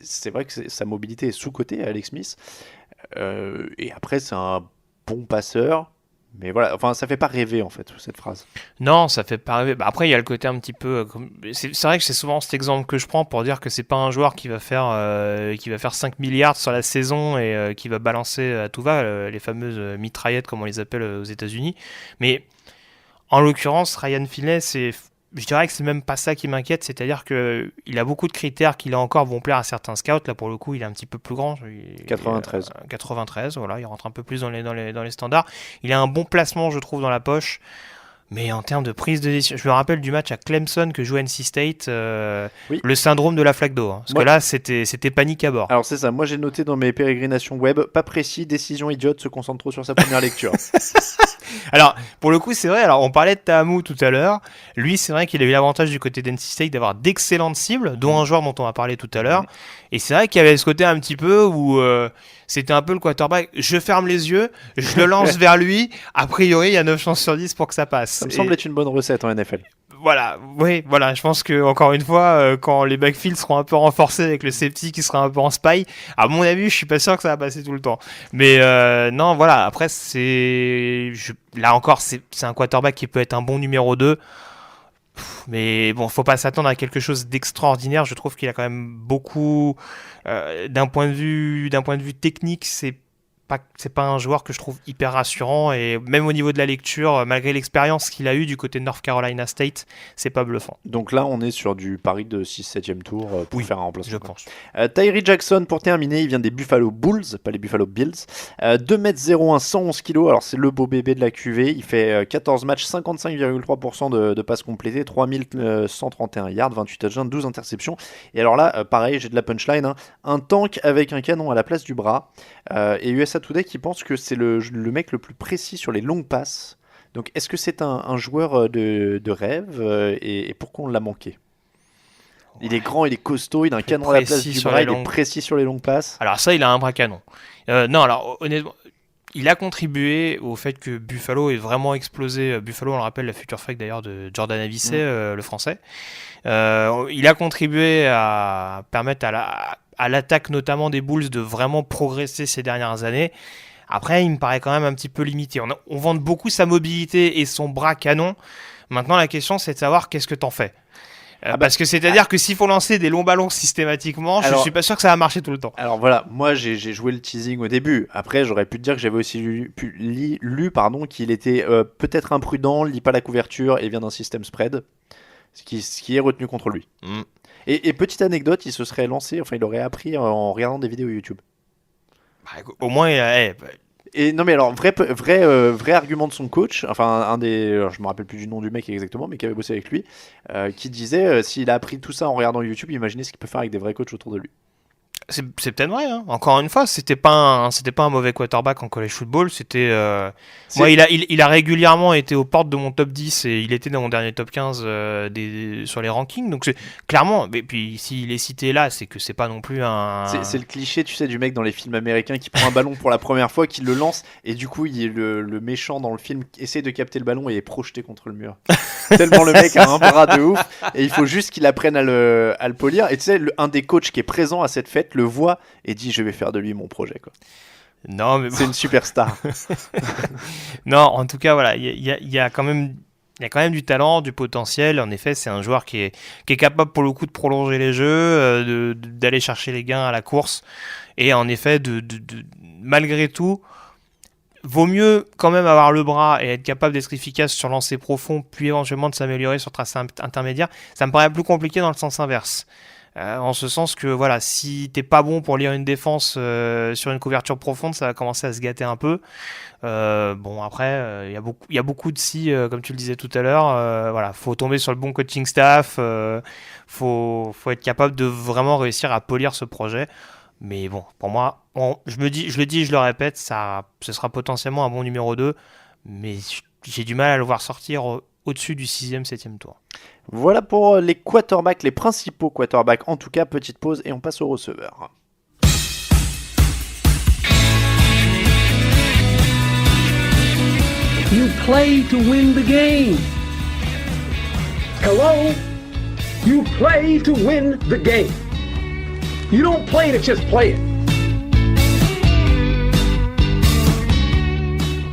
c'est vrai que sa mobilité est sous-cotée, Alex Smith. Et après, c'est un bon passeur. Mais voilà, enfin, ça fait pas rêver en fait, cette phrase. Non, ça fait pas rêver. Bah, après, il y a le côté un petit peu. C'est vrai que c'est souvent cet exemple que je prends pour dire que c'est pas un joueur qui va faire 5 milliards sur la saison et qui va balancer à tout va, les fameuses mitraillettes, comme on les appelle aux États-Unis. Mais en l'occurrence, Ryan Finlay, je dirais que c'est même pas ça qui m'inquiète, c'est-à-dire qu'il a beaucoup de critères qui là encore vont plaire à certains scouts. Là pour le coup il est un petit peu plus grand, 93. 93, voilà, il rentre un peu plus dans les standards. Il a un bon placement je trouve dans la poche, mais en termes de prise de décision, je me rappelle du match à Clemson que jouait NC State, le syndrome de la flaque d'eau, hein, parce que là c'était panique à bord. Alors c'est ça, moi j'ai noté dans mes pérégrinations web, pas précis, décision idiote, se concentre trop sur sa première lecture. Alors, pour le coup, c'est vrai, alors on parlait de Tahamou tout à l'heure. Lui, c'est vrai qu'il a eu l'avantage du côté d'NC State d'avoir d'excellentes cibles, dont un joueur dont on va parler tout à l'heure. Et c'est vrai qu'il y avait ce côté un petit peu où c'était un peu le quarterback. Je ferme les yeux, je le lance vers lui. A priori, il y a 9 chances sur 10 pour que ça passe. Ça me semble être une bonne recette en NFL. Voilà, oui, voilà. Je pense que encore une fois, quand les backfields seront un peu renforcés avec le safety qui sera un peu en spy, à mon avis, je suis pas sûr que ça va passer tout le temps. Mais non, voilà. Après, là encore, c'est un quarterback qui peut être un bon numéro 2. Mais bon, faut pas s'attendre à quelque chose d'extraordinaire. Je trouve qu'il a quand même beaucoup, d'un point de vue technique, c'est pas un joueur que je trouve hyper rassurant, et même au niveau de la lecture, malgré l'expérience qu'il a eue du côté de North Carolina State, c'est pas bluffant. Donc là on est sur du pari de 6-7e tour pour faire un remplacement. Je pense. Tyree Jackson pour terminer, il vient des Buffalo Bulls, pas les Buffalo Bills. 2m01, 111 kg, alors c'est le beau bébé de la QV, il fait 14 matchs, 55,3% de passes complétées, 3131 yards, 28 touchdowns, 12 interceptions. Et alors là, pareil, j'ai de la punchline, hein, un tank avec un canon à la place du bras, et USA Today qui pense que c'est le mec le plus précis sur les longues passes. Donc est-ce que c'est un joueur de rêve, et pourquoi on l'a manqué? Il est grand, il est costaud, il a un canon à la place du bras, il est précis sur les longues passes. Alors ça, il a un bras canon. Non, alors honnêtement, il a contribué au fait que Buffalo ait vraiment explosé. Buffalo, on le rappelle, la future fac d'ailleurs de Jordan Avicet, le français. Il a contribué à permettre à l'attaque notamment des Bulls de vraiment progresser ces dernières années. Après, il me paraît quand même un petit peu limité. On vante beaucoup sa mobilité et son bras canon. Maintenant, la question, c'est de savoir qu'est-ce que t'en fais. Parce que c'est-à-dire que s'il faut lancer des longs ballons systématiquement, je suis pas sûr que ça va marcher tout le temps. Alors voilà, moi j'ai joué le teasing au début. Après, j'aurais pu te dire que j'avais aussi lu qu'il était peut-être imprudent, lit pas la couverture et vient d'un système spread, ce qui est retenu contre lui. Et petite anecdote, il se serait lancé, enfin il aurait appris en regardant des vidéos YouTube. Au moins, Et non mais alors vrai argument de son coach, enfin je me rappelle plus du nom du mec exactement, mais qui avait bossé avec lui, qui disait s'il a appris tout ça en regardant YouTube, imaginez ce qu'il peut faire avec des vrais coachs autour de lui. C'est peut-être vrai, hein. Encore une fois, c'était pas un mauvais quarterback en college football. Moi, il a régulièrement été aux portes de mon top 10 et il était dans mon dernier top 15 sur les rankings. Donc clairement, et puis s'il est cité là, c'est que c'est pas non plus un. C'est le cliché, tu sais, du mec dans les films américains qui prend un ballon pour la première fois, qui le lance et du coup, le méchant dans le film essaie de capter le ballon et est projeté contre le mur. Tellement le mec a un bras de ouf et il faut juste qu'il apprenne à le polir. Et tu sais, un des coachs qui est présent à cette fête le voit et dit je vais faire de lui mon projet, quoi. Non, mais c'est une superstar. Non, en tout cas voilà, il y a quand même du talent, du potentiel. En effet, c'est un joueur qui est capable pour le coup de prolonger les jeux, d'aller chercher les gains à la course et en effet de malgré tout vaut mieux quand même avoir le bras et être capable d'être efficace sur lancer profond, puis éventuellement de s'améliorer sur tracé intermédiaire. Ça me paraît plus compliqué dans le sens inverse. En ce sens que voilà, si t'es pas bon pour lire une défense sur une couverture profonde, ça va commencer à se gâter un peu. Bon après, il y a beaucoup de si, comme tu le disais tout à l'heure. Voilà, faut tomber sur le bon coaching staff. Faut être capable de vraiment réussir à polir ce projet. Mais bon, pour moi, je le dis, je le répète, ce sera potentiellement un bon numéro 2, mais j'ai du mal à le voir sortir au-dessus du 6e, 7e tour. Voilà pour les quarterbacks, les principaux quarterbacks. En tout cas, petite pause et on passe au receveur. You play to win the game. Hello? You play to win the game. You don't play to just play it.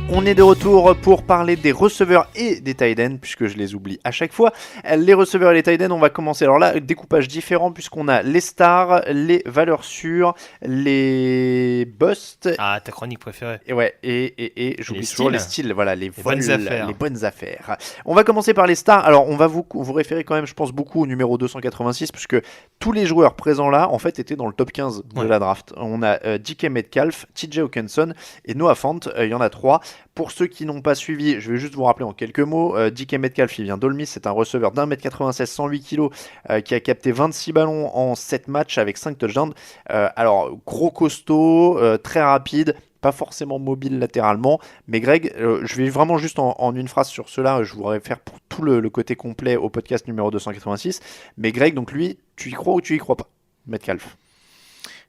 On est de retour pour parler des receveurs et des tight ends, puisque je les oublie à chaque fois. Les receveurs et les tight ends, on va commencer. Alors là, découpage différent, puisqu'on a les stars, les valeurs sûres, les busts. Ah, ta chronique préférée. Et ouais, et j'oublie toujours les styles, voilà, les bonnes affaires. Les bonnes affaires. On va commencer par les stars. Alors, on va vous référer quand même, je pense, beaucoup au numéro 286, puisque tous les joueurs présents là, en fait, étaient dans le top 15 de la draft. On a DK Metcalf, TJ Hawkinson et Noah Fant. Il y en a 3. Pour ceux qui n'ont pas suivi, je vais juste vous rappeler en quelques mots. DK Metcalf, il vient d'Ole Miss, c'est un receveur d'1m96, 108 kg, qui a capté 26 ballons en 7 matchs avec 5 touchdowns. Alors, gros costaud, très rapide, pas forcément mobile latéralement. Mais Greg, je vais vraiment juste en une phrase sur cela, je vous réfère pour tout le côté complet au podcast numéro 286. Mais Greg, donc lui, tu y crois ou tu y crois pas, Metcalf?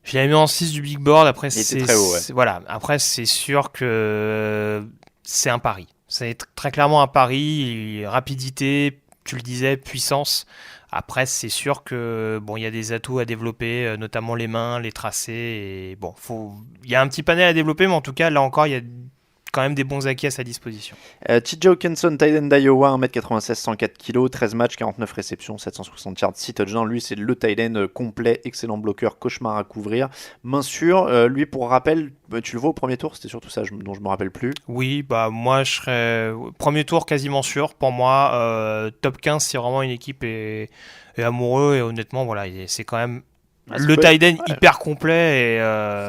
Je l'avais mis en 6 du big board. Après, c'est très haut, ouais. Voilà. Après, c'est sûr que c'est un pari. C'est très clairement un pari. Rapidité, tu le disais, puissance. Après, c'est sûr que bon, il y a des atouts à développer, notamment les mains, les tracés. Et bon, il y a un petit panel à développer, mais en tout cas, là encore, il y a quand même des bons acquis à sa disposition. TJ Hawkinson, tight end d'Iowa, 1m96, 104 kg, 13 matchs, 49 réceptions, 760 yards, 6 touchdowns. Lui, c'est le tight end complet, excellent bloqueur, cauchemar à couvrir, main sûre. Lui, pour rappel, tu le vois au premier tour, c'était surtout ça dont je me rappelle plus. Oui, bah moi, je serais premier tour quasiment sûr. Pour moi, top 15, si vraiment une équipe est amoureux. Et honnêtement, voilà, c'est quand même le tight end hyper complet.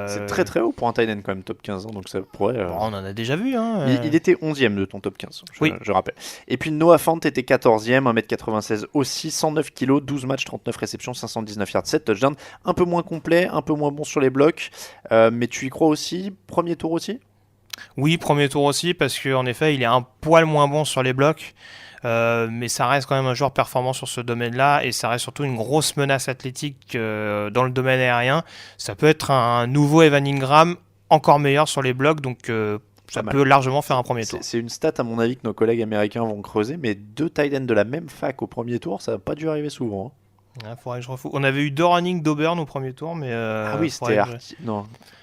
C'est très très haut pour un tight end quand même, top 15 ans, donc ça pourrait... Bon, on en a déjà vu. Hein, il était 11e de ton top 15, oui. Je rappelle. Et puis Noah Fant était 14e, 1m96 aussi, 109 kg, 12 matchs, 39 réceptions, 519 yards, 7 touchdowns. Un peu moins complet, un peu moins bon sur les blocs, mais tu y crois aussi? Premier tour aussi? Oui, premier tour aussi, parce qu'en effet, il est un poil moins bon sur les blocs. Mais ça reste quand même un joueur performant sur ce domaine-là, et ça reste surtout une grosse menace athlétique dans le domaine aérien. Ça peut être un nouveau Evan Ingram, encore meilleur sur les blocs, donc ça peut largement faire un premier tour. C'est une stat à mon avis que nos collègues américains vont creuser, mais 2 tight ends de la même fac au premier tour, ça n'a pas dû arriver souvent. Faudrait que je refous. On avait eu 2 running d'Auburn au premier tour, mais... ah oui, c'était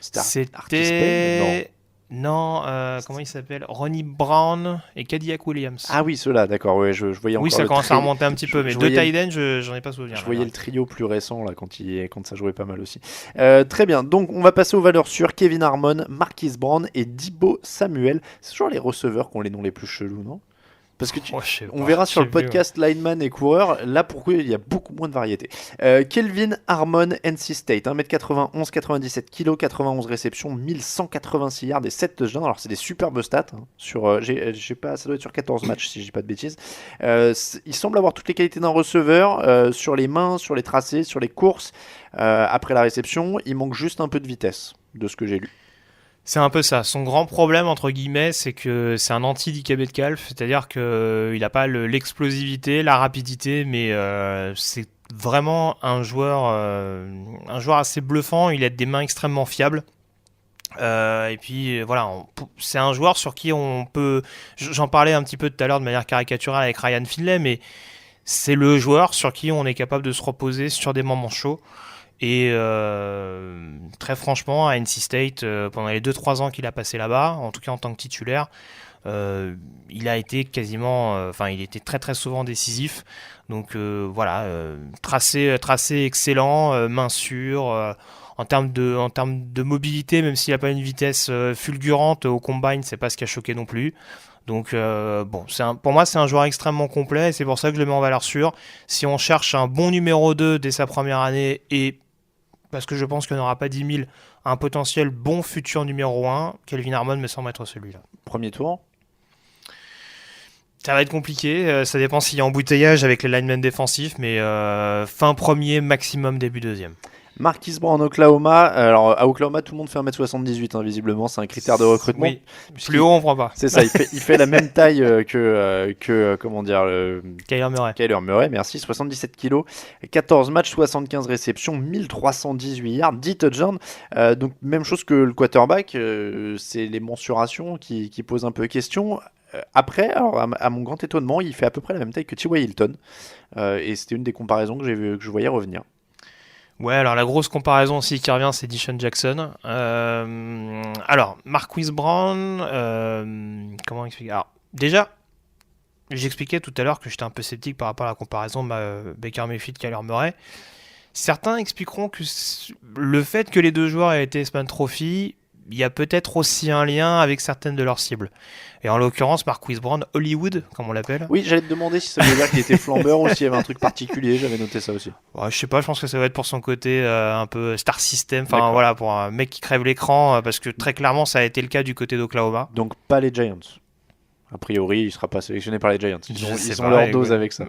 C'était... Non, comment il s'appelle? Ronnie Brown et Cadillac Williams. Ah oui, ceux-là, d'accord. Ouais, je voyais encore. Oui, ça commence à remonter un petit peu, mais 2 tight ends, j'en ai pas souvenir. Je voyais le trio plus récent là quand ça jouait pas mal aussi. Très bien. Donc on va passer aux valeurs sûres. Kevin Harmon, Marquise Brown et Deebo Samuel. C'est toujours les receveurs qui ont les noms les plus chelous, non? Parce que on verra sur le podcast lineman et coureur, là pourquoi il y a beaucoup moins de variété. Kelvin Harmon, NC State, 1m91, 97 kg, 91 réceptions, 1186 yards et 7 touchdowns. Alors c'est des superbes stats, hein, sur, j'ai pas, ça doit être sur 14 matchs si je dis pas de bêtises. Il semble avoir toutes les qualités d'un receveur, sur les mains, sur les tracés, sur les courses, après la réception. Il manque juste un peu de vitesse, de ce que j'ai lu. C'est un peu ça. Son grand problème, entre guillemets, c'est que c'est un anti-DK Metcalf, c'est-à-dire qu'il n'a pas l'explosivité, la rapidité, mais c'est vraiment un joueur assez bluffant. Il a des mains extrêmement fiables. Et puis voilà, c'est un joueur sur qui on peut... J'en parlais un petit peu tout à l'heure de manière caricaturale avec Ryan Finlay, mais c'est le joueur sur qui on est capable de se reposer sur des moments chauds. Et très franchement, à NC State, pendant les 2-3 ans qu'il a passé là-bas, en tout cas en tant que titulaire, il a été quasiment, il était très très souvent décisif. Donc voilà, tracé excellent, main sûre. en termes de mobilité, même s'il n'a pas une vitesse fulgurante au combine, c'est pas ce qui a choqué non plus. Donc pour moi c'est un joueur extrêmement complet et c'est pour ça que je le mets en valeur sûre. Si on cherche un bon numéro 2 dès sa première année et parce que je pense qu'il n'y en aura pas 10 000, un potentiel bon futur numéro 1, Kelvin Harmon me semble être celui-là. Premier tour. Ça va être compliqué, ça dépend s'il y a embouteillage avec les linemen défensifs, mais fin premier, maximum début deuxième. Marquise Brown en Oklahoma. Alors à Oklahoma, tout le monde fait 1m78, visiblement, c'est un critère de recrutement. Oui. Plus haut, on prend pas. C'est ça, il fait la même taille que comment dire, Kyler Murray. Kyler Murray, merci, 77 kg, 14 matchs, 75 réceptions, 1318 yards, 10 touchdowns. Donc même chose que le quarterback, c'est les mensurations qui posent un peu question. Après, alors, à mon grand étonnement, il fait à peu près la même taille que T.Y. Hilton. Et c'était une des comparaisons que je voyais revenir. Ouais, alors la grosse comparaison aussi qui revient, c'est Deshaun Jackson. Alors, Marquise Brown, comment expliquer ? Alors, déjà, j'expliquais tout à l'heure que j'étais un peu sceptique par rapport à la comparaison Baker Mayfield-Kyler Murray. Certains expliqueront que le fait que les deux joueurs aient été Heisman Trophy, il y a peut-être aussi un lien avec certaines de leurs cibles. Et en l'occurrence, Marquise Brown, Hollywood, comme on l'appelle. Oui, j'allais te demander si ça veut dire qu'il était flambeur ou s'il y avait un truc particulier, j'avais noté ça aussi. Ouais, je sais pas, je pense que ça va être pour son côté un peu star system, D'accord. voilà, pour un mec qui crève l'écran, parce que très clairement, ça a été le cas du côté d'Oklahoma. Donc pas les Giants. A priori, il ne sera pas sélectionné par les Giants. Ils ont leur dose avec ça.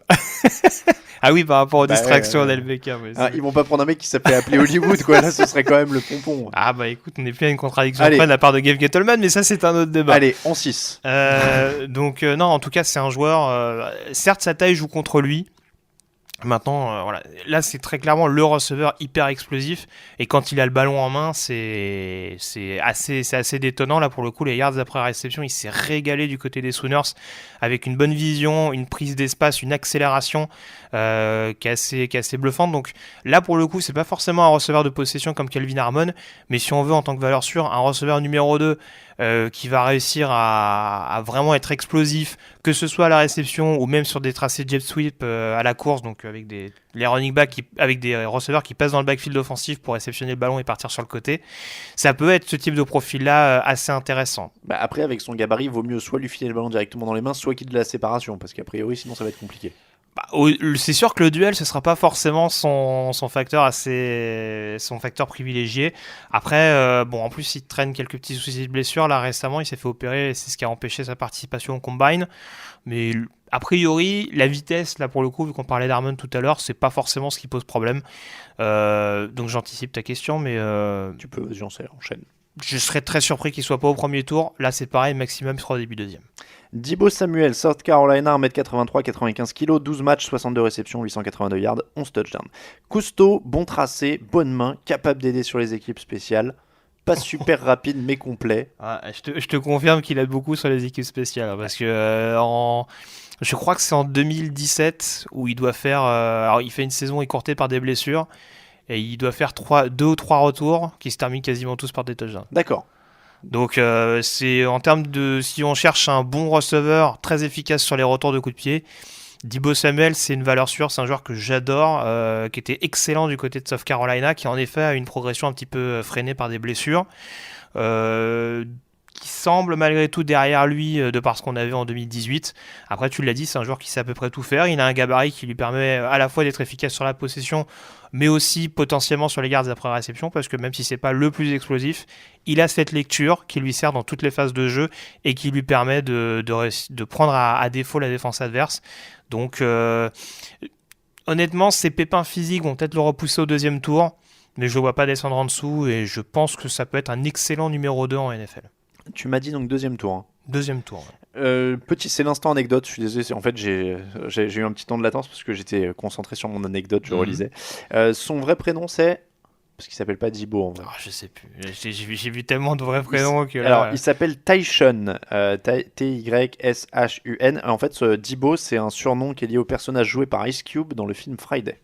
Ah oui, par rapport aux distractions d'El-Beckham. Ils vont pas prendre un mec qui s'appelait appelé Hollywood, quoi. Là, ce serait quand même le pompon. Ah bah écoute, on n'est plus à une contradiction de la part de Gabe Gettleman, mais ça, c'est un autre débat. Allez, en 6. Donc non, en tout cas, c'est un joueur... certes, sa taille joue contre lui. Maintenant, voilà. Là, c'est très clairement le receveur hyper explosif. Et quand il a le ballon en main, c'est assez détonnant. Là, pour le coup, les yards après réception, il s'est régalé du côté des Sooners avec une bonne vision, une prise d'espace, une accélération qui est assez bluffante. Donc là, pour le coup, c'est pas forcément un receveur de possession comme Kelvin Harmon, mais si on veut, en tant que valeur sûre, un receveur numéro 2 qui va réussir à vraiment être explosif, que ce soit à la réception ou même sur des tracés jet sweep à la course, donc avec les running backs avec des receveurs qui passent dans le backfield offensif pour réceptionner le ballon et partir sur le côté. Ça peut être ce type de profil-là assez intéressant. Bah après, avec son gabarit, il vaut mieux soit lui filer le ballon directement dans les mains, soit qu'il y ait de la séparation, parce qu'a priori, sinon ça va être compliqué. C'est sûr que le duel, ce sera pas forcément son facteur privilégié. Après, en plus, il traîne quelques petits soucis de blessure. Là, récemment, il s'est fait opérer, c'est ce qui a empêché sa participation au combine. Mais a priori, la vitesse, là pour le coup, vu qu'on parlait d'Harmon tout à l'heure, c'est pas forcément ce qui pose problème. Donc j'anticipe ta question, mais tu peux, j'en sais, enchaîne. Je serais très surpris qu'il soit pas au premier tour. Là, c'est pareil, maximum sera au début deuxième. Deebo Samuel, South Carolina, 1m83, 95 kg, 12 matchs, 62 réceptions, 882 yards, 11 touchdowns. Costaud, bon tracé, bonne main, capable d'aider sur les équipes spéciales. Pas super rapide, mais complet. Je te confirme qu'il aide beaucoup sur les équipes spéciales. Parce que je crois que c'est en 2017 où il doit faire... alors, il fait une saison écourtée par des blessures. Et il doit faire 2 ou 3 retours qui se terminent quasiment tous par des touchdowns. D'accord. Donc c'est en termes de... Si on cherche un bon receveur très efficace sur les retours de coups de pied, Deebo Samuel, c'est une valeur sûre. C'est un joueur que j'adore, qui était excellent du côté de South Carolina, qui en effet a une progression un petit peu freinée par des blessures. Qui semble malgré tout derrière lui de par ce qu'on avait en 2018. Après, tu l'as dit, c'est un joueur qui sait à peu près tout faire. Il a un gabarit qui lui permet à la fois d'être efficace sur la possession, mais aussi potentiellement sur les yards après réception, parce que même si c'est pas le plus explosif, il a cette lecture qui lui sert dans toutes les phases de jeu et qui lui permet de prendre à défaut la défense adverse. Donc honnêtement, ses pépins physiques vont peut-être le repousser au deuxième tour, mais je le vois pas descendre en dessous et je pense que ça peut être un excellent numéro 2 en NFL. Tu m'as dit donc deuxième tour. Hein. Deuxième tour. Ouais. C'est l'instant anecdote. Je suis désolé. En fait, j'ai eu un petit temps de latence parce que j'étais concentré sur mon anecdote. Je relisais. Son vrai prénom, c'est parce qu'il s'appelle pas Deebo en vrai. Je sais plus. J'ai vu tellement de vrais prénoms que là. Alors, il s'appelle Tyshun. Tyshun. En fait, Deebo, c'est un surnom qui est lié au personnage joué par Ice Cube dans le film Friday.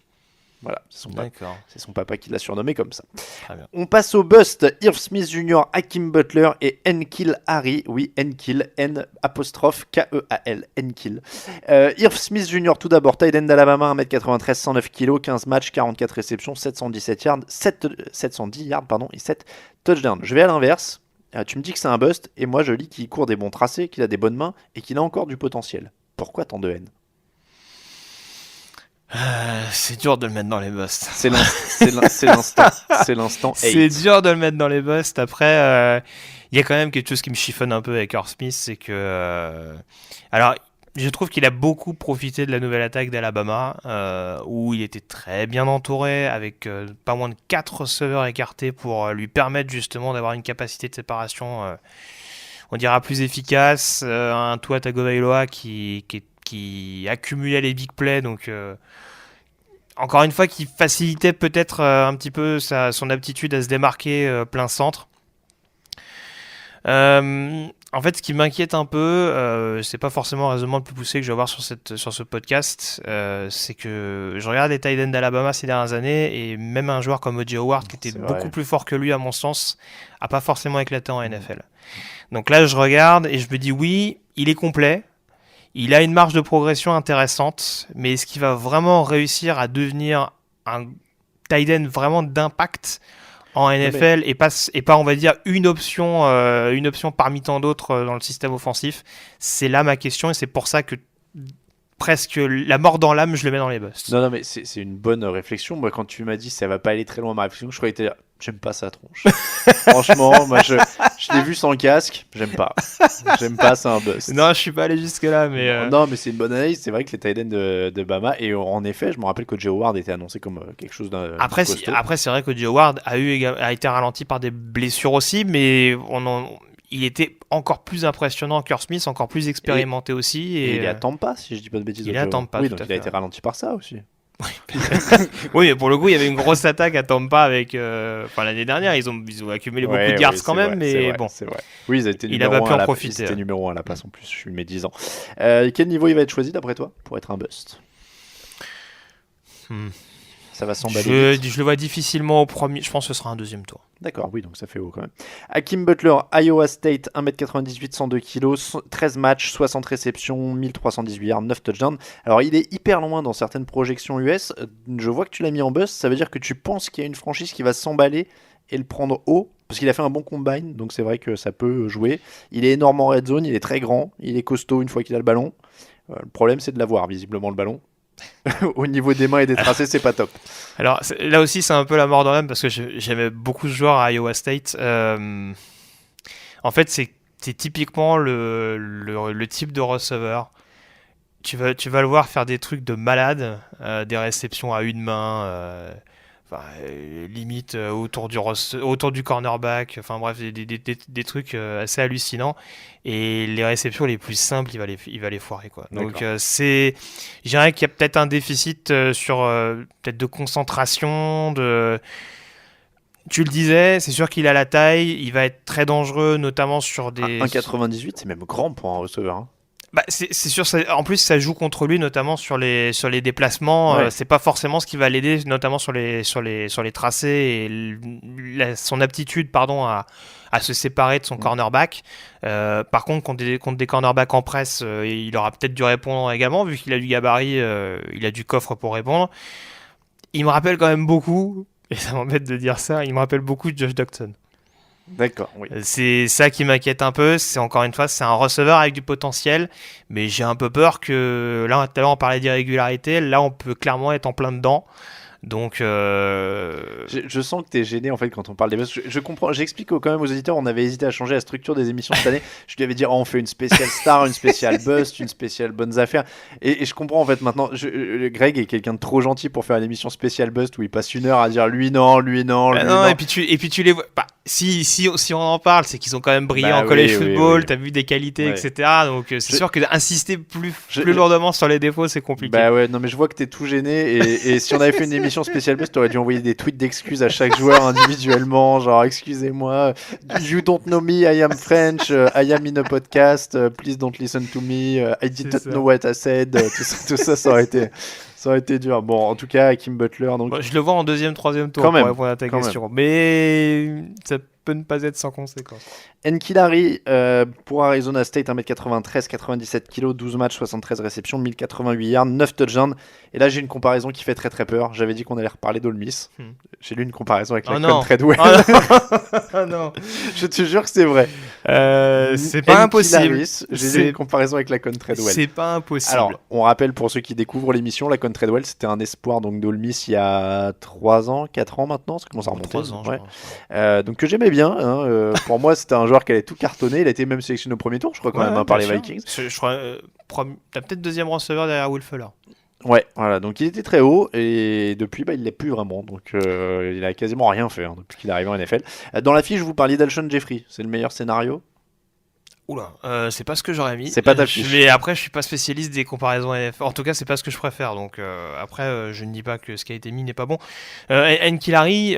Voilà, D'accord. c'est son papa qui l'a surnommé comme ça. Très bien. On passe au bust. Irv Smith Jr., Hakeem Butler et N'Keal Harry. Oui, N'Keal, N''K-E-A-L, N'Keal. Irv Smith Jr., tout d'abord, tight end d'Alabama, 1m93, 109 kg, 15 matchs, 44 réceptions, 710 yards, et 7 touchdowns. Je vais à l'inverse. Tu me dis que c'est un bust, et moi je lis qu'il court des bons tracés, qu'il a des bonnes mains, et qu'il a encore du potentiel. Pourquoi tant de haine? C'est dur de le mettre dans les busts. C'est l'instant. C'est l'instant hate. C'est dur de le mettre dans les busts. Après, il y a quand même quelque chose qui me chiffonne un peu avec Irv Smith, c'est que... alors, je trouve qu'il a beaucoup profité de la nouvelle attaque d'Alabama, où il était très bien entouré, avec pas moins de 4 receveurs écartés pour lui permettre justement d'avoir une capacité de séparation, on dira, plus efficace. Un Tua Tagovailoa qui accumulait les big plays, donc... encore une fois, qui facilitait peut-être un petit peu son aptitude à se démarquer plein centre. En fait, ce qui m'inquiète un peu, c'est pas forcément le raisonnement le plus poussé que je vais avoir sur ce podcast, c'est que je regarde les tight ends d'Alabama ces dernières années, et même un joueur comme O.J. Howard, qui était beaucoup plus fort que lui à mon sens, a pas forcément éclaté en NFL. Donc là, je regarde et je me dis oui, il est complet. Il a une marge de progression intéressante, mais est-ce qu'il va vraiment réussir à devenir un tight end vraiment d'impact en NFL et pas, on va dire, une option parmi tant d'autres dans le système offensif? C'est là ma question, et c'est pour ça que presque la mort dans l'âme, je le mets dans les busts. Non, mais c'est une bonne réflexion. Moi, quand tu m'as dit ça va pas aller très loin, ma réflexion, je croyais que j'aime pas sa tronche. Franchement, moi, je l'ai vu sans casque, j'aime pas. J'aime pas, c'est un bust. Non, je suis pas allé jusque-là, mais... Non, mais c'est une bonne analyse. C'est vrai que les tight ends de Bama, et en effet, je me rappelle que Joe Howard était annoncé comme quelque chose d'un Après, c'est vrai que Joe Howard a été ralenti par des blessures aussi, mais il était encore plus impressionnant qu'Irv Smith, encore plus expérimenté aussi. Et il est à Tampa, si je dis pas de bêtises. Il est à Tampa, oui, tout donc à il a fait, été ralenti par ça aussi. Oui, mais pour le coup, il y avait une grosse attaque à Tampa avec. L'année dernière, ils ont accumulé beaucoup de yards quand même, mais bon. C'est vrai. Oui, ils étaient il a pas pu en profiter. C'était numéro 1 à la place en plus, je suis médisant. Quel niveau il va être choisi d'après toi pour être un bust? Ça va s'emballer. Je le vois difficilement au premier. Je pense que ce sera un deuxième tour. D'accord, oui, donc ça fait haut quand même. Hakeem Butler, Iowa State, 1m98, 102 kg, 13 matchs, 60 réceptions, 1318 yards, 9 touchdowns. Alors, il est hyper loin dans certaines projections US. Je vois que tu l'as mis en bust. Ça veut dire que tu penses qu'il y a une franchise qui va s'emballer et le prendre haut, parce qu'il a fait un bon combine, donc c'est vrai que ça peut jouer. Il est énorme en red zone, il est très grand, il est costaud une fois qu'il a le ballon. Le problème, c'est de l'avoir, visiblement, le ballon. Au niveau des mains et des tracés, c'est pas top. Alors là aussi, c'est un peu la mort dans l'âme, parce que j'aimais beaucoup ce joueur à Iowa State. En fait, c'est typiquement le type de receveur. Tu vas le voir faire des trucs de malade, des réceptions à une main, limite autour du cornerback, enfin bref, des trucs assez hallucinants, et les réceptions les plus simples, il va les foirer, quoi. Donc je dirais qu'il y a peut-être un déficit sur peut-être de concentration, tu le disais, c'est sûr qu'il a la taille, il va être très dangereux, notamment sur des... 1,98, c'est même grand pour un receveur, hein. Bah, c'est sûr, en plus ça joue contre lui, notamment sur les déplacements. Ouais. C'est pas forcément ce qui va l'aider, notamment sur les tracés, et son aptitude à se séparer de son cornerback. Par contre, contre des cornerbacks en presse, il aura peut-être dû répondre également, vu qu'il a du gabarit, il a du coffre pour répondre. Il me rappelle quand même beaucoup, et ça m'embête de dire ça, il me rappelle beaucoup de Josh Doctson. D'accord, oui. C'est ça qui m'inquiète un peu. C'est encore une fois, c'est un receveur avec du potentiel, mais j'ai un peu peur que là, tout à l'heure on parlait d'irrégularité, là on peut clairement être en plein dedans. Donc, je sens que t'es gêné en fait quand on parle des busts. Je comprends. J'explique quand même aux auditeurs. On avait hésité à changer la structure des émissions cette année. Je lui avais dit on fait une spéciale star, une spéciale bust, une spéciale bonnes affaires. Et je comprends en fait maintenant. Greg est quelqu'un de trop gentil pour faire une émission spéciale bust où il passe une heure à dire lui non, lui non, lui non. Et puis tu les vois. Bah, si on en parle, c'est qu'ils ont quand même brillé en college football. T'as vu des qualités, etc. Donc c'est sûr que d'insister plus lourdement sur les défauts, c'est compliqué. Bah ouais, non mais je vois que t'es tout gêné. Et si on avait fait une émission spécial bust, t'aurais dû envoyer des tweets d'excuses à chaque joueur individuellement, genre excusez-moi, you don't know me, I am French, I am in a podcast, please don't listen to me, I didn't know what I said, tout ça aurait Ça aurait été dur. Bon, en tout cas, Hakeem Butler. Donc... Bon, je le vois en 2e, 3e tour Quand pour même, répondre à ta quand question. Mais ça peut ne pas être sans conséquence. Nkilari pour Arizona State, 1m93, 97 kg, 12 matchs, 73 réceptions, 1088 yards, 9 touchdowns. Et là, j'ai une comparaison qui fait très très peur. J'avais dit qu'on allait reparler d'Ole Miss. J'ai lu une comparaison avec la Con Treadwell. Oh non. Je te jure que c'est vrai. C'est pas impossible. J'ai lu une comparaison avec la Con Treadwell. C'est pas impossible. Alors, on rappelle pour ceux qui découvrent l'émission, la Con Treadwell, c'était un espoir donc d'Ole Miss il y a 3 ans, 4 ans maintenant. Ça commence à remonter. 3 ans, ouais. je pense. Donc que j'aimais bien. Hein, pour moi, c'était un joueur qui allait tout cartonner. Il a été même sélectionné au premier tour, je crois, quand même, par les Vikings. Je crois, t'as peut-être 2e receveur derrière Will Fuller. Ouais, voilà. Donc il était très haut et depuis, il l'est plus vraiment. Donc il a quasiment rien fait depuis qu'il est arrivé en NFL. Dans la fiche, vous parliez d'Alshon Jeffrey. C'est le meilleur scénario. Oula, c'est pas ce que j'aurais mis. C'est pas ta fiche. Mais après, je suis pas spécialiste des comparaisons NFL. En tout cas, c'est pas ce que je préfère. Donc après, je ne dis pas que ce qui a été mis n'est pas bon. Nkilari.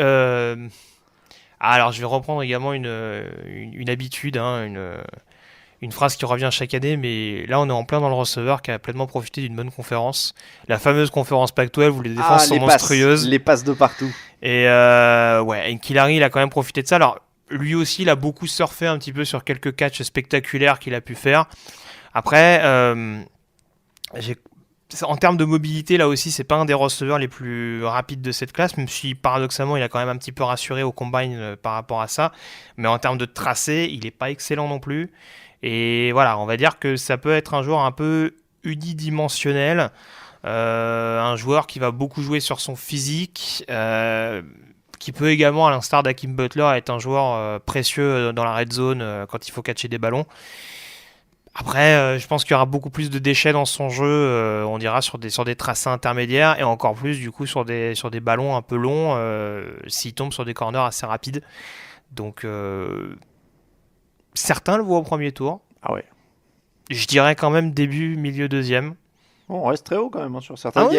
Alors, je vais reprendre également une habitude, une phrase qui revient chaque année, mais là, on est en plein dans le receveur qui a pleinement profité d'une bonne conférence. La fameuse conférence Pac-12 où les défenses sont monstrueuses. Les passes de partout. Et Nkilari, il a quand même profité de ça. Alors, lui aussi, il a beaucoup surfé un petit peu sur quelques catchs spectaculaires qu'il a pu faire. Après, en termes de mobilité, là aussi, c'est pas un des receveurs les plus rapides de cette classe, même si paradoxalement, il a quand même un petit peu rassuré au combine par rapport à ça. Mais en termes de tracé, il est pas excellent non plus. Et voilà, on va dire que ça peut être un joueur un peu unidimensionnel, un joueur qui va beaucoup jouer sur son physique, qui peut également, à l'instar d'Hakeem Butler, être un joueur précieux dans la red zone quand il faut catcher des ballons. Après, je pense qu'il y aura beaucoup plus de déchets dans son jeu, on dira sur des tracés intermédiaires et encore plus du coup sur des ballons un peu longs s'il tombe sur des corners assez rapides. Donc certains le voient au premier tour. Ah ouais. Je dirais quand même début, milieu, 2e. On reste très haut quand même sur certains.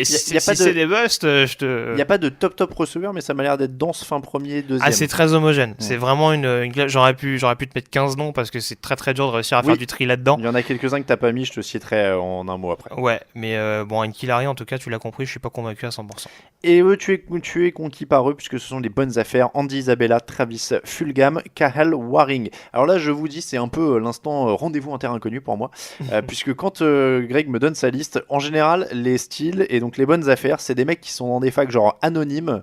Si c'est des busts, il n'y a pas de top receveur, mais ça m'a l'air d'être dense fin premier, 2e. Ah, c'est très homogène. Ouais. C'est vraiment une j'aurais pu te mettre 15 noms parce que c'est très très dur de réussir à faire du tri là-dedans. Il y en a quelques-uns que t'as pas mis, je te citerai en un mot après. Ouais, mais bon, Nkilari, en tout cas, tu l'as compris, je suis pas convaincu à 100%. Et eux, tu es conquis par eux puisque ce sont des bonnes affaires. Andy Isabella, Travis Fulgham, Kahal Waring. Alors là, je vous dis, c'est un peu l'instant rendez-vous en terre inconnue pour moi, puisque quand Greg me donne sa liste, en général, les styles et donc les bonnes affaires, c'est des mecs qui sont dans des facs genre anonymes,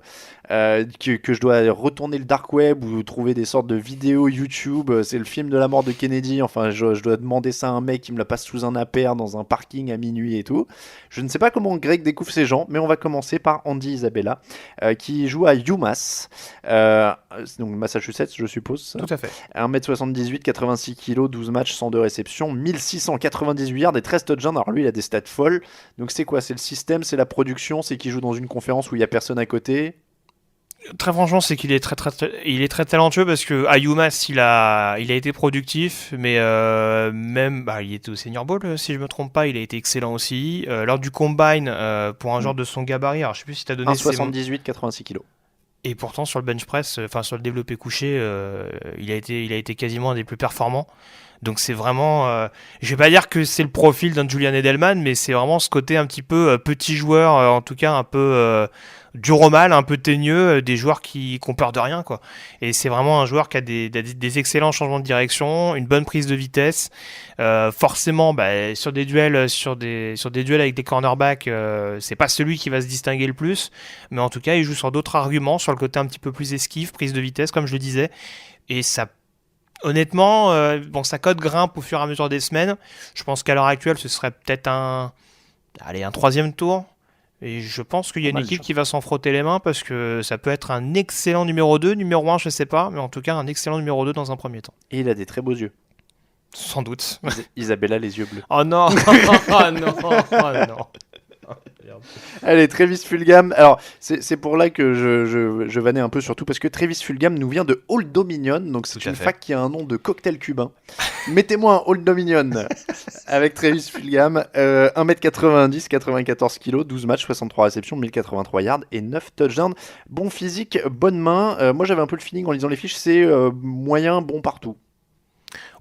que je dois retourner le dark web ou trouver des sortes de vidéos YouTube. C'est le film de la mort de Kennedy. Enfin, je dois demander ça à un mec qui me la passe sous un appert dans un parking à minuit et tout. Je ne sais pas comment Greg découvre ces gens, mais on va commencer par Andy Isabella, qui joue à UMass, donc Massachusetts, je suppose. Ça. Tout à fait. 1m78, 86 kg, 12 matchs, 102 réceptions, 1698 yards et 13 touchdowns. Alors lui, il a des stats folles. Donc c'est quoi ? C'est le système, c'est la production, c'est qu'il joue dans une conférence où il n'y a personne à côté. Très franchement, c'est qu'il est très talentueux parce que à UMass, il a été productif, mais il était au Senior Bowl, si je me trompe pas, il a été excellent aussi. Lors du combine, pour un joueur de son gabarit, alors je sais plus si tu as donné 1,78, 86 kg. Et pourtant sur le bench press, sur le développé couché, il a été quasiment un des plus performants. Donc c'est vraiment, je vais pas dire que c'est le profil d'un Julian Edelman, mais c'est vraiment ce côté un petit peu petit joueur, en tout cas un peu dur au mal, un peu teigneux, des joueurs qui ont peur de rien, quoi. Et c'est vraiment un joueur qui a des excellents changements de direction, une bonne prise de vitesse. Forcément, sur des duels avec des cornerbacks, c'est pas celui qui va se distinguer le plus, mais en tout cas, il joue sur d'autres arguments, sur le côté un petit peu plus esquive, prise de vitesse, comme je le disais, et ça. Honnêtement, sa cote grimpe au fur et à mesure des semaines. Je pense qu'à l'heure actuelle, ce serait peut-être un 3e tour. Et je pense qu'il y a une équipe qui va s'en frotter les mains parce que ça peut être un excellent numéro 2, numéro 1, je sais pas, mais en tout cas un excellent numéro 2 dans un premier temps. Et il a des très beaux yeux. Sans doute. Isabella, les yeux bleus. Oh non. Oh non. Oh non. Allez, Travis Fulgham. Alors, c'est pour là que je vannais un peu, surtout parce que Travis Fulgham nous vient de Old Dominion, donc c'est une fac qui a un nom de cocktail cubain. Mettez-moi un Old Dominion avec Travis Fulgham, 1m90, 94 kg, 12 matchs, 63 réceptions, 1083 yards et 9 touchdowns. Bon physique, bonne main. Moi, j'avais un peu le feeling en lisant les fiches, c'est moyen, bon partout.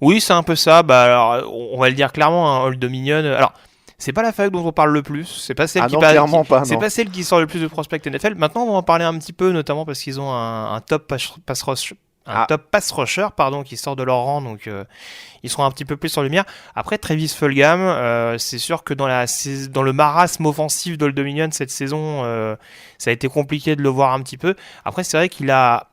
Oui, c'est un peu ça. Alors, on va le dire clairement, Old Dominion. Alors, C'est pas la fac dont on parle le plus. C'est pas celle pas celle qui sort le plus de prospects NFL. Maintenant, on va en parler un petit peu, notamment parce qu'ils ont un top pass rusher. Top pass rusher, qui sort de leur rang, donc ils seront un petit peu plus en lumière. Après, Travis Fulgham, c'est sûr que dans le marasme offensif d'Old Dominion cette saison, ça a été compliqué de le voir un petit peu. Après, c'est vrai qu'il a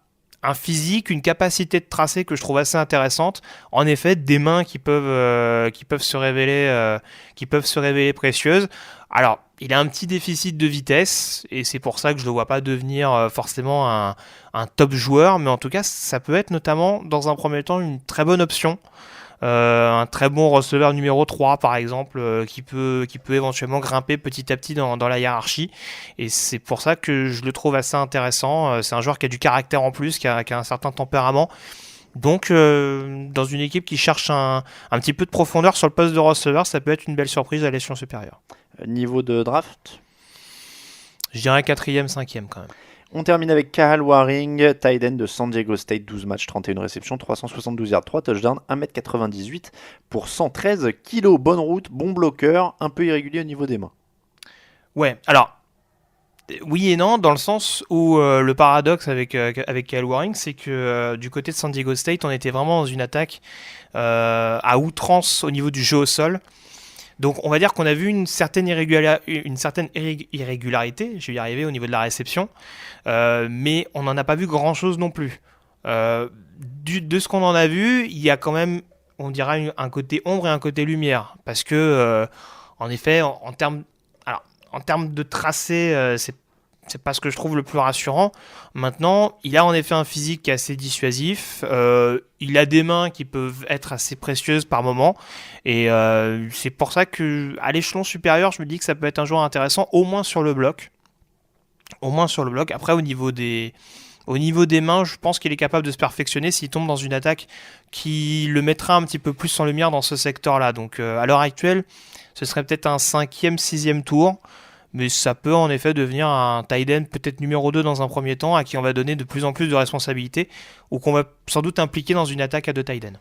un physique, une capacité de tracer que je trouve assez intéressante. En effet, des mains qui peuvent se révéler précieuses. Alors, il a un petit déficit de vitesse et c'est pour ça que je ne le vois pas devenir forcément un top joueur, mais en tout cas, ça peut être notamment dans un premier temps une très bonne option. Un très bon receveur numéro 3 par exemple, qui peut éventuellement grimper petit à petit dans la hiérarchie, et c'est pour ça que je le trouve assez intéressant. C'est un joueur qui a du caractère en plus, qui a un certain tempérament, donc dans une équipe qui cherche un petit peu de profondeur sur le poste de receveur, ça peut être une belle surprise à l'échelon supérieur. Niveau de draft, je dirais 4e, 5e quand même. On termine avec Kahal Waring, tight end de San Diego State, 12 matchs, 31 réceptions, 372 yards, 3 touchdowns, 1m98 pour 113 kg. Bonne route, bon bloqueur, un peu irrégulier au niveau des mains. Ouais, alors, oui et non, dans le sens où le paradoxe avec Kahal Waring, c'est que du côté de San Diego State, on était vraiment dans une attaque à outrance au niveau du jeu au sol. Donc on va dire qu'on a vu une certaine irrégularité, je vais y arriver, au niveau de la réception, mais on n'en a pas vu grand-chose non plus. De ce qu'on en a vu, il y a quand même, on dirait, un côté ombre et un côté lumière, parce que, en effet, en termes de tracé, c'est pas ce que je trouve le plus rassurant. Maintenant, il a en effet un physique qui est assez dissuasif. Il a des mains qui peuvent être assez précieuses par moment. Et c'est pour ça qu'à l'échelon supérieur, je me dis que ça peut être un joueur intéressant, au moins sur le bloc. Après, au niveau des mains, je pense qu'il est capable de se perfectionner s'il tombe dans une attaque qui le mettra un petit peu plus en lumière dans ce secteur-là. Donc, à l'heure actuelle, ce serait peut-être un 5e, 6e tour. Mais ça peut en effet devenir un tight end peut-être numéro 2 dans un premier temps, à qui on va donner de plus en plus de responsabilités, ou qu'on va sans doute impliquer dans une attaque à 2 tight ends.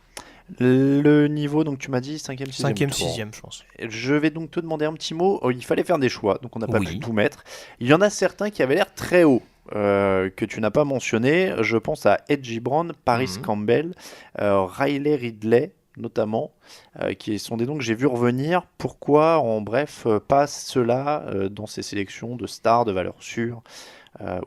Le niveau, donc tu m'as dit 5e, 6e 5e, tour. 6e, je pense. Je vais donc te demander un petit mot. Il fallait faire des choix, donc on n'a pas pu tout mettre. Il y en a certains qui avaient l'air très hauts, que tu n'as pas mentionné. Je pense à Edgy Brown, Paris Campbell, Riley Ridley, notamment, qui sont des noms que j'ai vu revenir. Pourquoi, en bref, pas ceux-là dans ces sélections de stars, de valeur sûre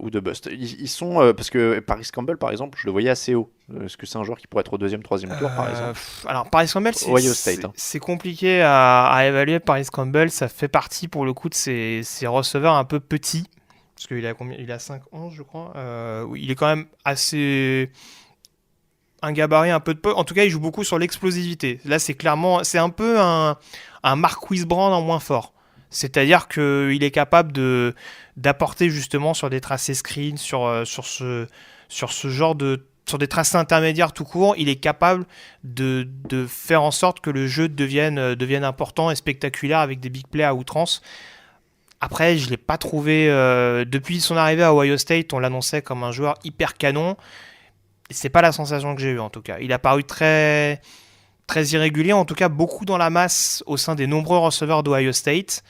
ou de bust? Ils sont, parce que Paris Campbell, par exemple, je le voyais assez haut. Est-ce que c'est un joueur qui pourrait être au 2e, 3e tour, par exemple? Alors, Paris Campbell, Ohio State, c'est compliqué à évaluer. Paris Campbell, ça fait partie, pour le coup, de ces receveurs un peu petits, parce qu'il a combien? Il a 5'11", je crois. Il est quand même assez... un gabarit un peu de peu. En tout cas, il joue beaucoup sur l'explosivité. Là, c'est un peu un Marquise Brown en moins fort. C'est-à-dire qu'il est capable d'apporter justement sur des tracés screen, sur ce genre sur des tracés intermédiaires tout court. Il est capable de faire en sorte que le jeu devienne important et spectaculaire avec des big plays à outrance. Après, je ne l'ai pas trouvé... depuis son arrivée à Ohio State, on l'annonçait comme un joueur hyper canon. C'est pas la sensation que j'ai eue en tout cas. Il a paru très, très irrégulier, en tout cas beaucoup dans la masse au sein des nombreux receveurs d'Ohio State.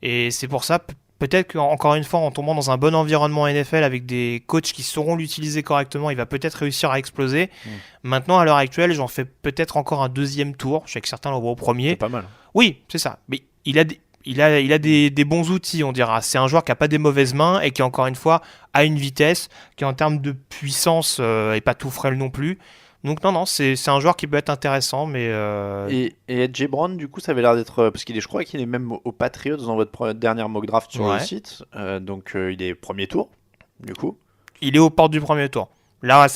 Et c'est pour ça, peut-être qu'encore une fois, en tombant dans un bon environnement NFL avec des coachs qui sauront l'utiliser correctement, il va peut-être réussir à exploser. Maintenant, à l'heure actuelle, j'en fais peut-être encore un 2e tour. Je sais que certains l'envoient au premier. C'est pas mal. Oui, c'est ça. Mais il a des bons outils, on dira. C'est un joueur qui n'a pas des mauvaises mains et qui, encore une fois, a une vitesse qui, en termes de puissance, n'est pas tout frêle non plus. Donc non, c'est un joueur qui peut être intéressant, mais... Et Edgy Brown, du coup, ça avait l'air d'être... Parce je crois qu'il est même aux Patriots dans votre dernière mock draft sur le site. Donc il est premier tour, du coup. Il est aux portes du premier tour. Là,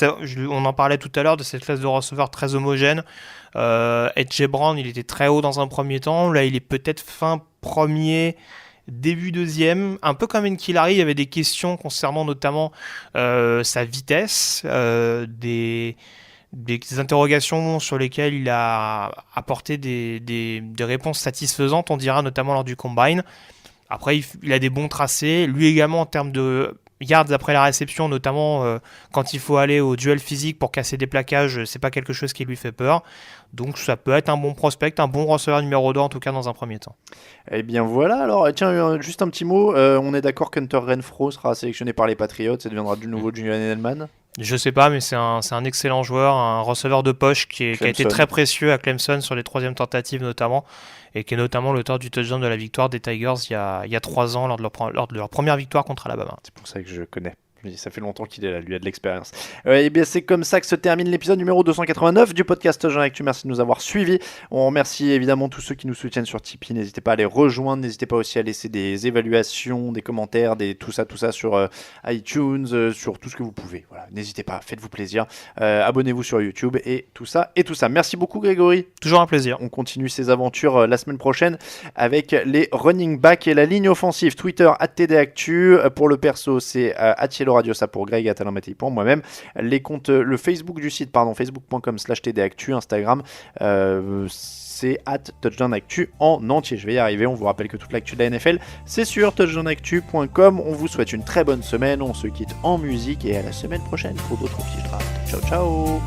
on en parlait tout à l'heure de cette classe de receveurs très homogène. Edgy Brown, il était très haut dans un premier temps. Là, il est peut-être fin premier, début 2e. Un peu comme N'Keal-Harry, il y avait des questions concernant notamment sa vitesse, des interrogations sur lesquelles il a apporté des réponses satisfaisantes, on dira, notamment lors du Combine. Après, il a des bons tracés. Lui également, en termes de yards après la réception, notamment quand il faut aller au duel physique pour casser des plaquages, c'est pas quelque chose qui lui fait peur. Donc ça peut être un bon prospect, un bon receveur numéro 2 en tout cas dans un premier temps. Eh bien voilà, alors tiens, juste un petit mot, on est d'accord qu'Hunter Renfrow sera sélectionné par les Patriots et deviendra du nouveau Julian Edelman? Je sais pas, mais c'est un excellent joueur, un receveur de poche qui a été très précieux à Clemson sur les 3e tentatives notamment, et qui est notamment l'auteur du touchdown de la victoire des Tigers il y a 3 ans lors de leur première victoire contre Alabama. C'est pour ça que je connais. Ça fait longtemps qu'il est là, lui a de l'expérience. Et bien c'est comme ça que se termine l'épisode numéro 289 du podcast Touchdown Actu. Merci de nous avoir suivis. On remercie évidemment tous ceux qui nous soutiennent sur Tipeee. N'hésitez pas à les rejoindre. N'hésitez pas aussi à laisser des évaluations, des commentaires, tout ça sur iTunes, sur tout ce que vous pouvez. Voilà, n'hésitez pas, faites-vous plaisir. Abonnez-vous sur YouTube et tout ça. Merci beaucoup Grégory. Toujours un plaisir. On continue ces aventures la semaine prochaine avec les running backs et la ligne offensive. Twitter @TDActu. Pour le perso, c'est @Radio, ça pour Greg, @Talamati pour moi-même. Les comptes, le Facebook du site, facebook.com/TDActu, Instagram, c'est @touchdownactu en entier. Je vais y arriver. On vous rappelle que toute l'actu de la NFL, c'est sur touchdownactu.com. On vous souhaite une très bonne semaine. On se quitte en musique et à la semaine prochaine pour d'autres fiches draft. Ciao, ciao.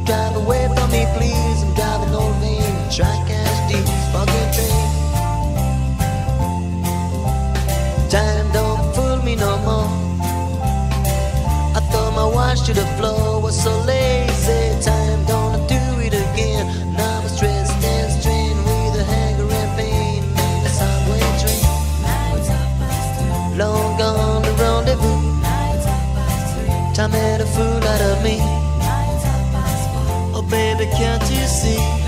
Drive away from me, please. I'm driving over in track as deep fucking train. Time don't fool me no more. I thought my watch to the floor was so lazy. Time don't do it again. Now I'm stressed and strained with a hanger and pain. In the subway train. Long gone the rendezvous. Time made a fool out of me. Oh baby, can't you see?